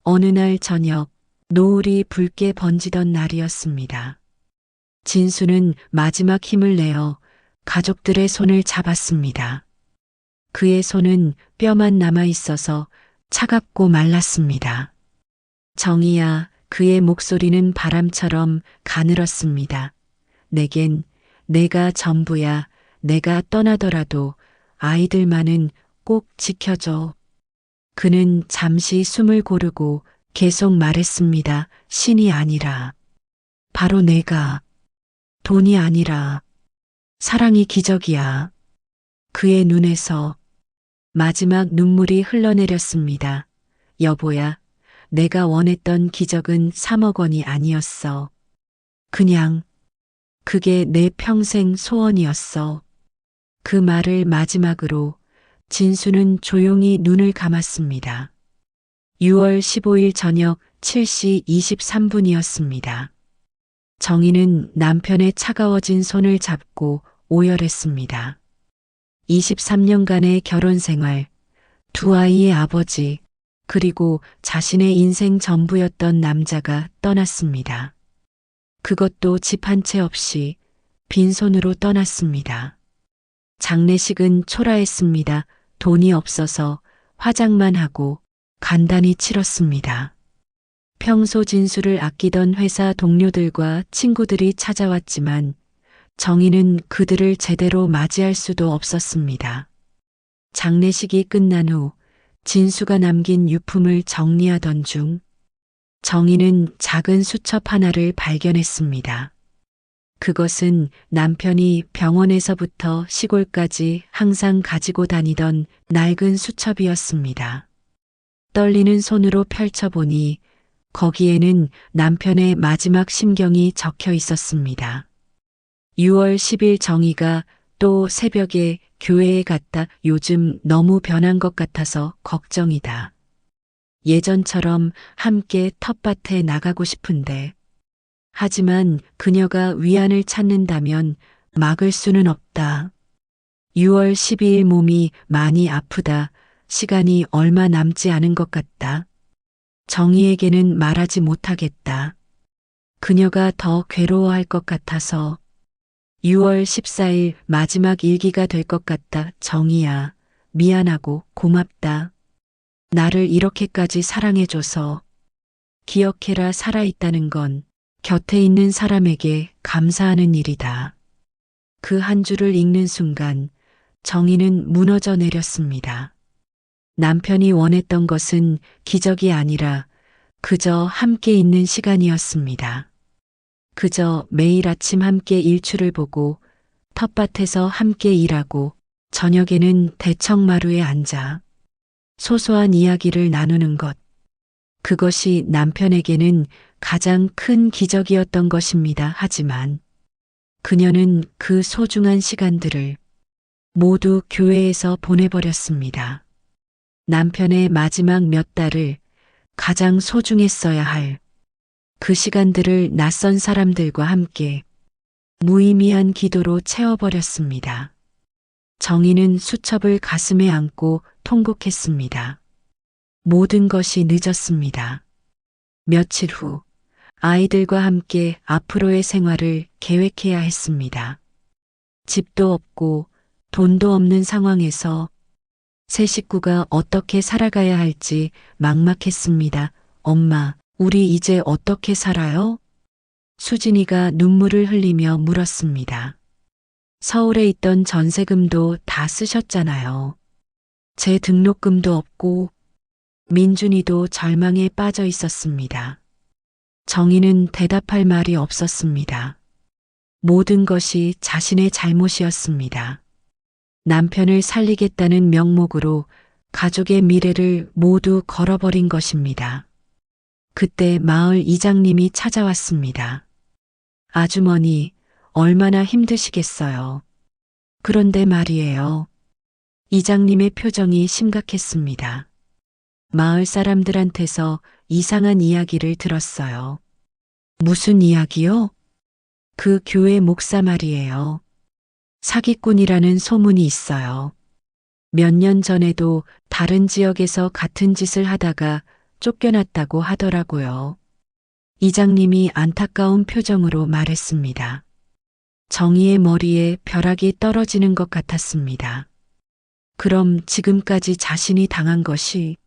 어느 날 저녁 노을이 붉게 번지던 날이었습니다. 진수는 마지막 힘을 내어 가족들의 손을 잡았습니다. 그의 손은 뼈만 남아 있어서 차갑고 말랐습니다. 정희야, 그의 목소리는 바람처럼 가늘었습니다. 내겐 내가 전부야. 내가 떠나더라도 아이들만은 꼭 지켜줘. 그는 잠시 숨을 고르고 계속 말했습니다. 신이 아니라, 바로 내가, 돈이 아니라, 사랑이 기적이야. 그의 눈에서 마지막 눈물이 흘러내렸습니다. 여보야, 내가 원했던 기적은 3억 원이 아니었어. 그냥, 그게 내 평생 소원이었어. 그 말을 마지막으로 진수는 조용히 눈을 감았습니다. 6월 15일 저녁 7시 23분이었습니다. 정희는 남편의 차가워진 손을 잡고 오열했습니다. 23년간의 결혼 생활, 두 아이의 아버지, 그리고 자신의 인생 전부였던 남자가 떠났습니다. 그것도 집 한 채 없이 빈손으로 떠났습니다. 장례식은 초라했습니다. 돈이 없어서 화장만 하고 간단히 치렀습니다. 평소 진수를 아끼던 회사 동료들과 친구들이 찾아왔지만 정희는 그들을 제대로 맞이할 수도 없었습니다. 장례식이 끝난 후 진수가 남긴 유품을 정리하던 중 정희는 작은 수첩 하나를 발견했습니다. 그것은 남편이 병원에서부터 시골까지 항상 가지고 다니던 낡은 수첩이었습니다. 떨리는 손으로 펼쳐보니 거기에는 남편의 마지막 심경이 적혀 있었습니다. 6월 10일 정희가 또 새벽에 교회에 갔다. 요즘 너무 변한 것 같아서 걱정이다. 예전처럼 함께 텃밭에 나가고 싶은데. 하지만 그녀가 위안을 찾는다면 막을 수는 없다. 6월 12일 몸이 많이 아프다. 시간이 얼마 남지 않은 것 같다. 정희에게는 말하지 못하겠다. 그녀가 더 괴로워할 것 같아서. 6월 14일 마지막 일기가 될 것 같다. 정희야, 미안하고 고맙다. 나를 이렇게까지 사랑해줘서. 기억해라, 살아있다는 건 곁에 있는 사람에게 감사하는 일이다. 그 한 줄을 읽는 순간 정희는 무너져 내렸습니다. 남편이 원했던 것은 기적이 아니라 그저 함께 있는 시간이었습니다. 그저 매일 아침 함께 일출을 보고 텃밭에서 함께 일하고 저녁에는 대청마루에 앉아 소소한 이야기를 나누는 것. 그것이 남편에게는 가장 큰 기적이었던 것입니다. 하지만 그녀는 그 소중한 시간들을 모두 교회에서 보내버렸습니다. 남편의 마지막 몇 달을 가장 소중했어야 할 그 시간들을 낯선 사람들과 함께 무의미한 기도로 채워버렸습니다. 정희는 수첩을 가슴에 안고 통곡했습니다. 모든 것이 늦었습니다. 며칠 후 아이들과 함께 앞으로의 생활을 계획해야 했습니다. 집도 없고 돈도 없는 상황에서 세 식구가 어떻게 살아가야 할지 막막했습니다. 엄마, 우리 이제 어떻게 살아요? 수진이가 눈물을 흘리며 물었습니다. 서울에 있던 전세금도 다 쓰셨잖아요. 제 등록금도 없고. 민준이도 절망에 빠져 있었습니다. 정희는 대답할 말이 없었습니다. 모든 것이 자신의 잘못이었습니다. 남편을 살리겠다는 명목으로 가족의 미래를 모두 걸어버린 것입니다. 그때 마을 이장님이 찾아왔습니다. 아주머니, 얼마나 힘드시겠어요. 그런데 말이에요. 이장님의 표정이 심각했습니다. 마을 사람들한테서 이상한 이야기를 들었어요. 무슨 이야기요? 그 교회 목사 말이에요. 사기꾼이라는 소문이 있어요. 몇 년 전에도 다른 지역에서 같은 짓을 하다가 쫓겨났다고 하더라고요. 이장님이 안타까운 표정으로 말했습니다. 정희의 머리에 벼락이 떨어지는 것 같았습니다. 그럼 지금까지 자신이 당한 것이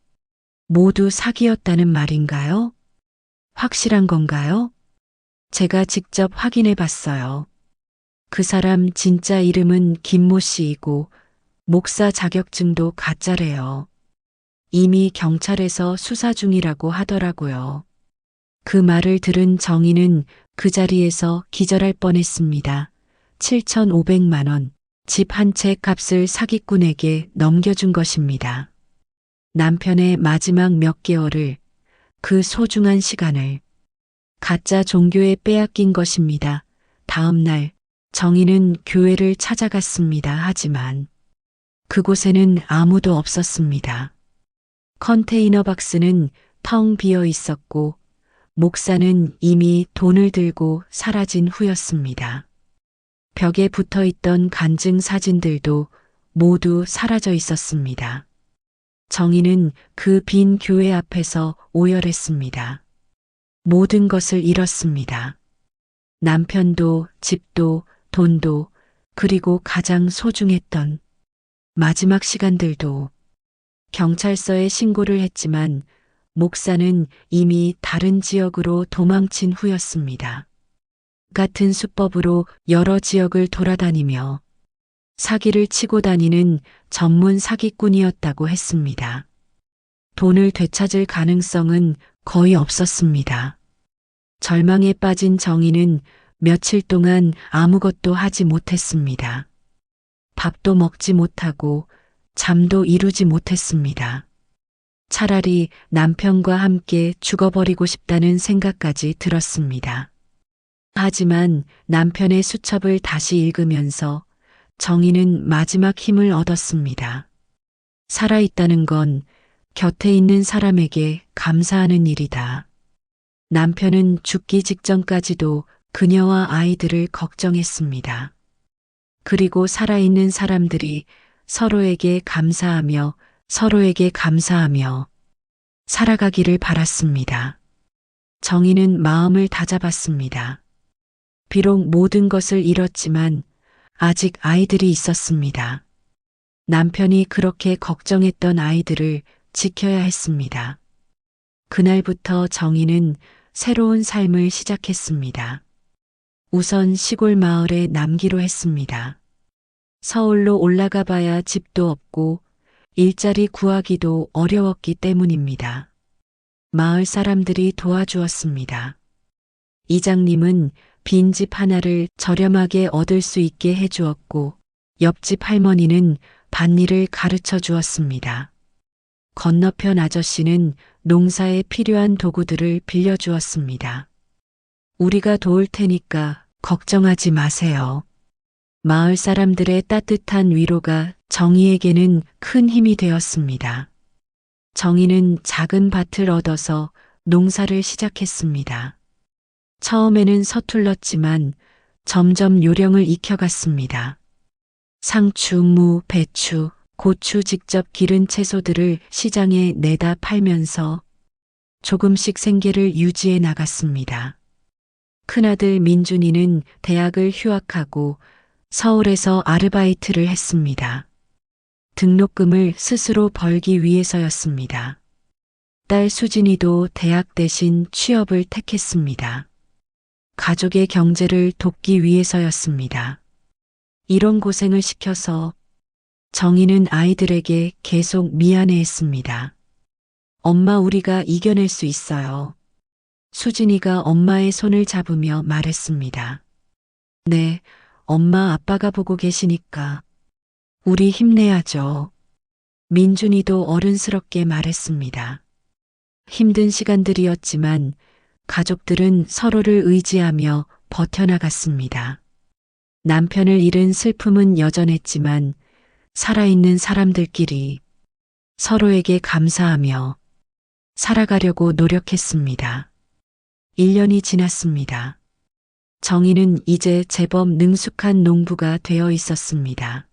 모두 사기였다는 말인가요? 확실한 건가요? 제가 직접 확인해 봤어요. 그 사람 진짜 이름은 김모 씨이고 목사 자격증도 가짜래요. 이미 경찰에서 수사 중이라고 하더라고요. 그 말을 들은 정희는 그 자리에서 기절할 뻔했습니다. 7,500만 원, 집 한 채 값을 사기꾼에게 넘겨준 것입니다. 남편의 마지막 몇 개월을, 그 소중한 시간을 가짜 종교에 빼앗긴 것입니다. 다음 날 정희는 교회를 찾아갔습니다. 하지만 그곳에는 아무도 없었습니다. 컨테이너 박스는 텅 비어 있었고 목사는 이미 돈을 들고 사라진 후였습니다. 벽에 붙어 있던 간증 사진들도 모두 사라져 있었습니다. 정희는 그 빈 교회 앞에서 오열했습니다. 모든 것을 잃었습니다. 남편도, 집도, 돈도, 그리고 가장 소중했던 마지막 시간들도. 경찰서에 신고를 했지만 목사는 이미 다른 지역으로 도망친 후였습니다. 같은 수법으로 여러 지역을 돌아다니며 사기를 치고 다니는 전문 사기꾼이었다고 했습니다. 돈을 되찾을 가능성은 거의 없었습니다. 절망에 빠진 정희는 며칠 동안 아무것도 하지 못했습니다. 밥도 먹지 못하고 잠도 이루지 못했습니다. 차라리 남편과 함께 죽어버리고 싶다는 생각까지 들었습니다. 하지만 남편의 수첩을 다시 읽으면서 정희는 마지막 힘을 얻었습니다. 살아있다는 건 곁에 있는 사람에게 감사하는 일이다. 남편은 죽기 직전까지도 그녀와 아이들을 걱정했습니다. 그리고 살아있는 사람들이 서로에게 감사하며 살아가기를 바랐습니다. 정희는 마음을 다잡았습니다. 비록 모든 것을 잃었지만 아직 아이들이 있었습니다. 남편이 그렇게 걱정했던 아이들을 지켜야 했습니다. 그날부터 정희는 새로운 삶을 시작했습니다. 우선 시골 마을에 남기로 했습니다. 서울로 올라가 봐야 집도 없고 일자리 구하기도 어려웠기 때문입니다. 마을 사람들이 도와주었습니다. 이장님은 빈집 하나를 저렴하게 얻을 수 있게 해주었고 옆집 할머니는 밭일을 가르쳐 주었습니다. 건너편 아저씨는 농사에 필요한 도구들을 빌려주었습니다. 우리가 도울 테니까 걱정하지 마세요. 마을 사람들의 따뜻한 위로가 정희에게는 큰 힘이 되었습니다. 정희는 작은 밭을 얻어서 농사를 시작했습니다. 처음에는 서툴렀지만 점점 요령을 익혀갔습니다. 상추, 무, 배추, 고추 직접 기른 채소들을 시장에 내다 팔면서 조금씩 생계를 유지해 나갔습니다. 큰아들 민준이는 대학을 휴학하고 서울에서 아르바이트를 했습니다. 등록금을 스스로 벌기 위해서였습니다. 딸 수진이도 대학 대신 취업을 택했습니다. 가족의 경제를 돕기 위해서였습니다. 이런 고생을 시켜서 정희는 아이들에게 계속 미안해했습니다. 엄마, 우리가 이겨낼 수 있어요. 수진이가 엄마의 손을 잡으며 말했습니다. 네, 엄마, 아빠가 보고 계시니까 우리 힘내야죠. 민준이도 어른스럽게 말했습니다. 힘든 시간들이었지만 가족들은 서로를 의지하며 버텨나갔습니다. 남편을 잃은 슬픔은 여전했지만 살아있는 사람들끼리 서로에게 감사하며 살아가려고 노력했습니다. 1년이 지났습니다. 정희는 이제 제법 능숙한 농부가 되어 있었습니다.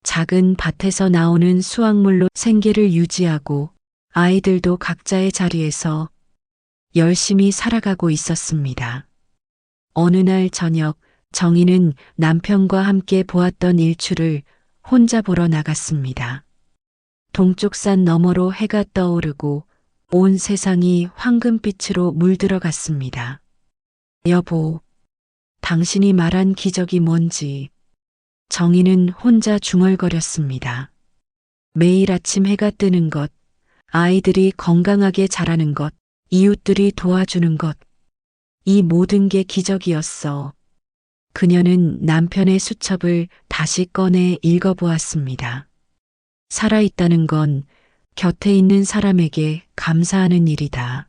작은 밭에서 나오는 수확물로 생계를 유지하고 아이들도 각자의 자리에서 열심히 살아가고 있었습니다. 어느 날 저녁 정희는 남편과 함께 보았던 일출을 혼자 보러 나갔습니다. 동쪽 산 너머로 해가 떠오르고 온 세상이 황금빛으로 물들어갔습니다. 여보, 당신이 말한 기적이 뭔지 정희는 혼자 중얼거렸습니다. 매일 아침 해가 뜨는 것, 아이들이 건강하게 자라는 것, 이웃들이 도와주는 것, 이 모든 게 기적이었어. 그녀는 남편의 수첩을 다시 꺼내 읽어보았습니다. 살아있다는 건 곁에 있는 사람에게 감사하는 일이다.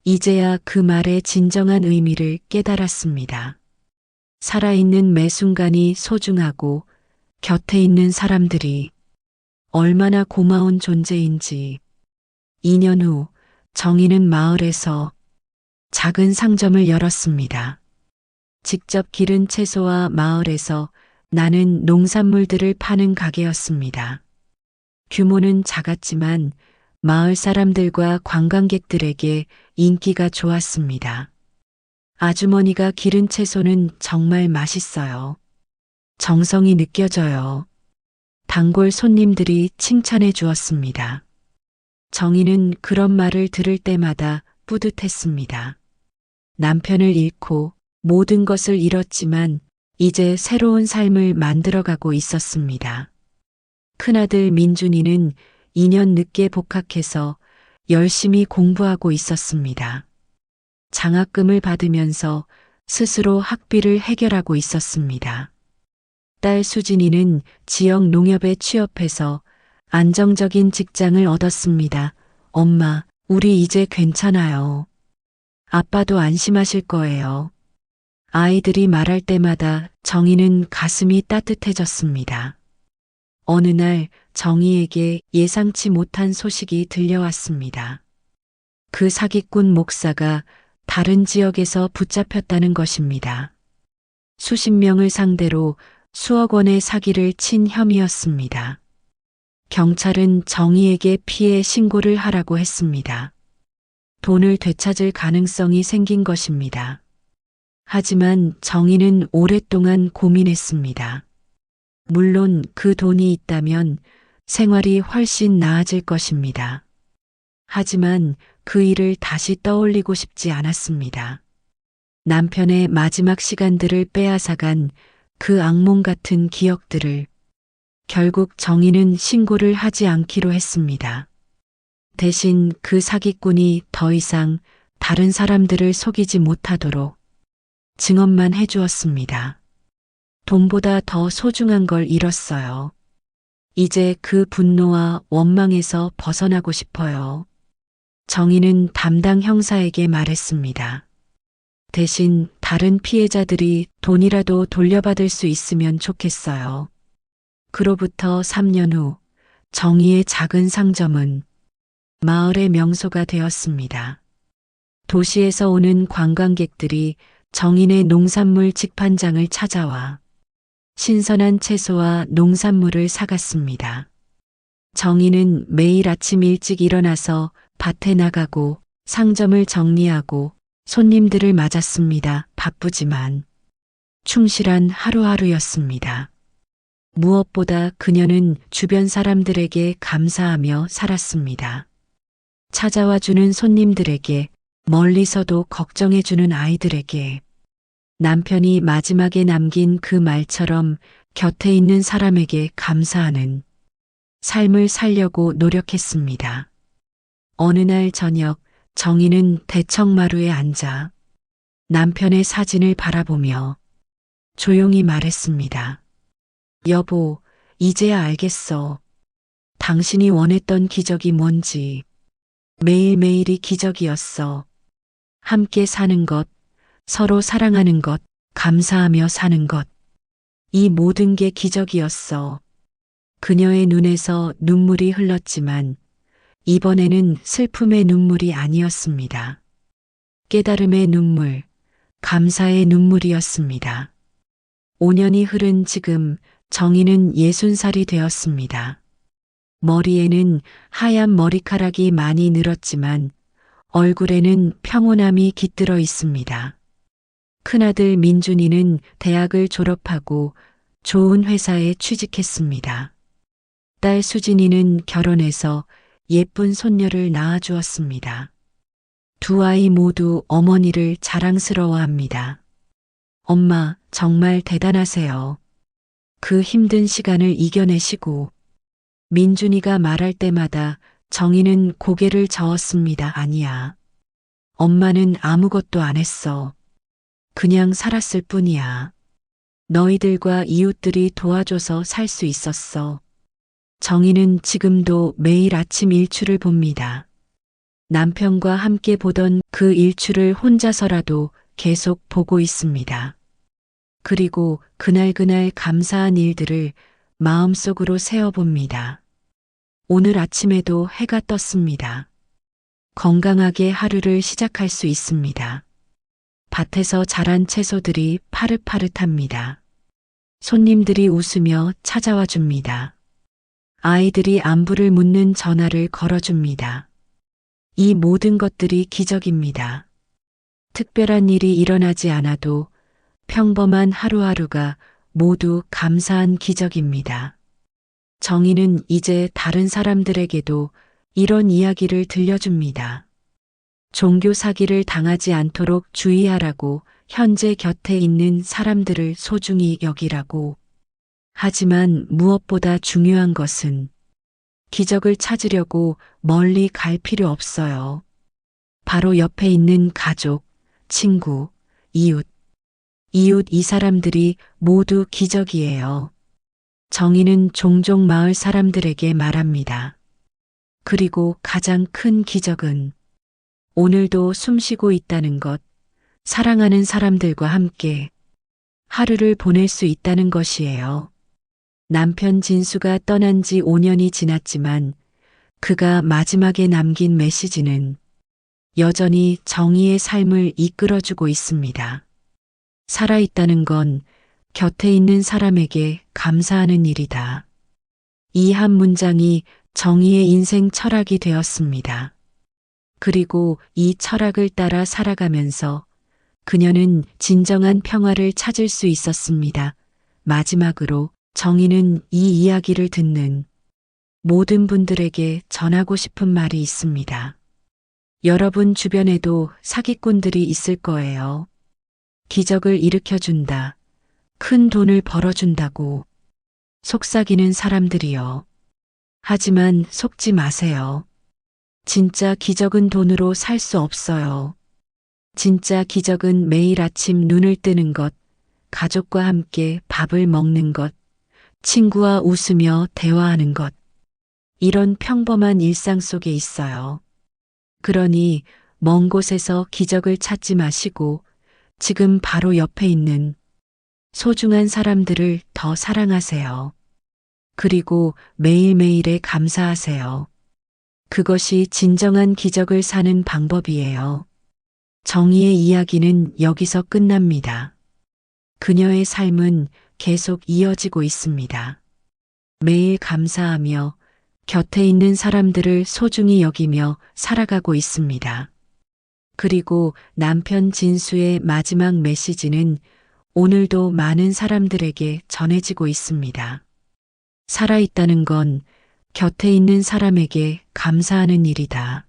이제야 그 말의 진정한 의미를 깨달았습니다. 살아있는 매 순간이 소중하고 곁에 있는 사람들이 얼마나 고마운 존재인지. 2년 후 정희는 마을에서 작은 상점을 열었습니다. 직접 기른 채소와 마을에서 나는 농산물들을 파는 가게였습니다. 규모는 작았지만 마을 사람들과 관광객들에게 인기가 좋았습니다. 아주머니가 기른 채소는 정말 맛있어요. 정성이 느껴져요. 단골 손님들이 칭찬해 주었습니다. 정희는 그런 말을 들을 때마다 뿌듯했습니다. 남편을 잃고 모든 것을 잃었지만 이제 새로운 삶을 만들어가고 있었습니다. 큰아들 민준이는 2년 늦게 복학해서 열심히 공부하고 있었습니다. 장학금을 받으면서 스스로 학비를 해결하고 있었습니다. 딸 수진이는 지역 농협에 취업해서 안정적인 직장을 얻었습니다. 엄마, 우리 이제 괜찮아요. 아빠도 안심하실 거예요. 아이들이 말할 때마다 정희는 가슴이 따뜻해졌습니다. 어느 날 정희에게 예상치 못한 소식이 들려왔습니다. 그 사기꾼 목사가 다른 지역에서 붙잡혔다는 것입니다. 수십 명을 상대로 수억 원의 사기를 친 혐의였습니다. 경찰은 정희에게 피해 신고를 하라고 했습니다. 돈을 되찾을 가능성이 생긴 것입니다. 하지만 정희는 오랫동안 고민했습니다. 물론 그 돈이 있다면 생활이 훨씬 나아질 것입니다. 하지만 그 일을 다시 떠올리고 싶지 않았습니다. 남편의 마지막 시간들을 빼앗아간 그 악몽 같은 기억들을 결국 정희는 신고를 하지 않기로 했습니다. 대신 그 사기꾼이 더 이상 다른 사람들을 속이지 못하도록 증언만 해주었습니다. 돈보다 더 소중한 걸 잃었어요. 이제 그 분노와 원망에서 벗어나고 싶어요. 정희는 담당 형사에게 말했습니다. 대신 다른 피해자들이 돈이라도 돌려받을 수 있으면 좋겠어요. 그로부터 3년 후 정희의 작은 상점은 마을의 명소가 되었습니다. 도시에서 오는 관광객들이 정인의 농산물 직판장을 찾아와 신선한 채소와 농산물을 사갔습니다. 정희는 매일 아침 일찍 일어나서 밭에 나가고 상점을 정리하고 손님들을 맞았습니다. 바쁘지만 충실한 하루하루였습니다. 무엇보다 그녀는 주변 사람들에게 감사하며 살았습니다. 찾아와 주는 손님들에게, 멀리서도 걱정해 주는 아이들에게, 남편이 마지막에 남긴 그 말처럼 곁에 있는 사람에게 감사하는 삶을 살려고 노력했습니다. 어느 날 저녁 정희는 대청마루에 앉아 남편의 사진을 바라보며 조용히 말했습니다. 여보, 이제야 알겠어. 당신이 원했던 기적이 뭔지. 매일매일이 기적이었어. 함께 사는 것, 서로 사랑하는 것, 감사하며 사는 것. 이 모든 게 기적이었어. 그녀의 눈에서 눈물이 흘렀지만 이번에는 슬픔의 눈물이 아니었습니다. 깨달음의 눈물, 감사의 눈물이었습니다. 5년이 흐른 지금 정희는 60살이 되었습니다. 머리에는 하얀 머리카락이 많이 늘었지만 얼굴에는 평온함이 깃들어 있습니다. 큰아들 민준이는 대학을 졸업하고 좋은 회사에 취직했습니다. 딸 수진이는 결혼해서 예쁜 손녀를 낳아주었습니다. 두 아이 모두 어머니를 자랑스러워합니다. 엄마, 정말 대단하세요. 그 힘든 시간을 이겨내시고. 민준이가 말할 때마다 정희는 고개를 저었습니다. 아니야. 엄마는 아무것도 안 했어. 그냥 살았을 뿐이야. 너희들과 이웃들이 도와줘서 살 수 있었어. 정희는 지금도 매일 아침 일출을 봅니다. 남편과 함께 보던 그 일출을 혼자서라도 계속 보고 있습니다. 그리고 그날 감사한 일들을 마음속으로 세어봅니다. 오늘 아침에도 해가 떴습니다. 건강하게 하루를 시작할 수 있습니다. 밭에서 자란 채소들이 파릇파릇합니다. 손님들이 웃으며 찾아와 줍니다. 아이들이 안부를 묻는 전화를 걸어줍니다. 이 모든 것들이 기적입니다. 특별한 일이 일어나지 않아도 평범한 하루하루가 모두 감사한 기적입니다. 정희는 이제 다른 사람들에게도 이런 이야기를 들려줍니다. 종교 사기를 당하지 않도록 주의하라고, 현재 곁에 있는 사람들을 소중히 여기라고. 하지만 무엇보다 중요한 것은 기적을 찾으려고 멀리 갈 필요 없어요. 바로 옆에 있는 가족, 친구, 이웃, 이웃 이 사람들이 모두 기적이에요. 정희는 종종 마을 사람들에게 말합니다. 그리고 가장 큰 기적은 오늘도 숨쉬고 있다는 것, 사랑하는 사람들과 함께 하루를 보낼 수 있다는 것이에요. 남편 진수가 떠난 지 5년이 지났지만 그가 마지막에 남긴 메시지는 여전히 정의의 삶을 이끌어주고 있습니다. 살아있다는 건 곁에 있는 사람에게 감사하는 일이다. 이 한 문장이 정의의 인생 철학이 되었습니다. 그리고 이 철학을 따라 살아가면서 그녀는 진정한 평화를 찾을 수 있었습니다. 마지막으로 정의는 이 이야기를 듣는 모든 분들에게 전하고 싶은 말이 있습니다. 여러분 주변에도 사기꾼들이 있을 거예요. 기적을 일으켜준다. 큰 돈을 벌어준다고 속삭이는 사람들이요. 하지만 속지 마세요. 진짜 기적은 돈으로 살 수 없어요. 진짜 기적은 매일 아침 눈을 뜨는 것, 가족과 함께 밥을 먹는 것, 친구와 웃으며 대화하는 것. 이런 평범한 일상 속에 있어요. 그러니 먼 곳에서 기적을 찾지 마시고 지금 바로 옆에 있는 소중한 사람들을 더 사랑하세요. 그리고 매일매일에 감사하세요. 그것이 진정한 기적을 사는 방법이에요. 정의의 이야기는 여기서 끝납니다. 그녀의 삶은 계속 이어지고 있습니다. 매일 감사하며 곁에 있는 사람들을 소중히 여기며 살아가고 있습니다. 그리고 남편 진수의 마지막 메시지는 오늘도 많은 사람들에게 전해지고 있습니다. 살아있다는 건 곁에 있는 사람에게 감사하는 일이다.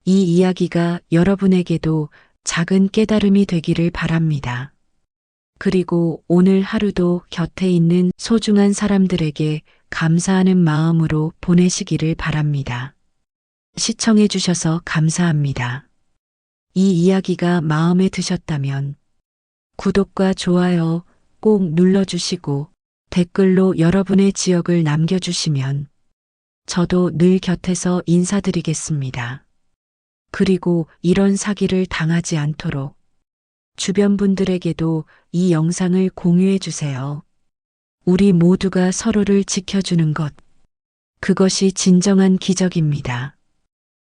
이 이야기가 여러분에게도 작은 깨달음이 되기를 바랍니다. 그리고 오늘 하루도 곁에 있는 소중한 사람들에게 감사하는 마음으로 보내시기를 바랍니다. 시청해 주셔서 감사합니다. 이 이야기가 마음에 드셨다면 구독과 좋아요 꼭 눌러주시고 댓글로 여러분의 지역을 남겨주시면 저도 늘 곁에서 인사드리겠습니다. 그리고 이런 사기를 당하지 않도록 주변 분들에게도 이 영상을 공유해 주세요. 우리 모두가 서로를 지켜주는 것, 그것이 진정한 기적입니다.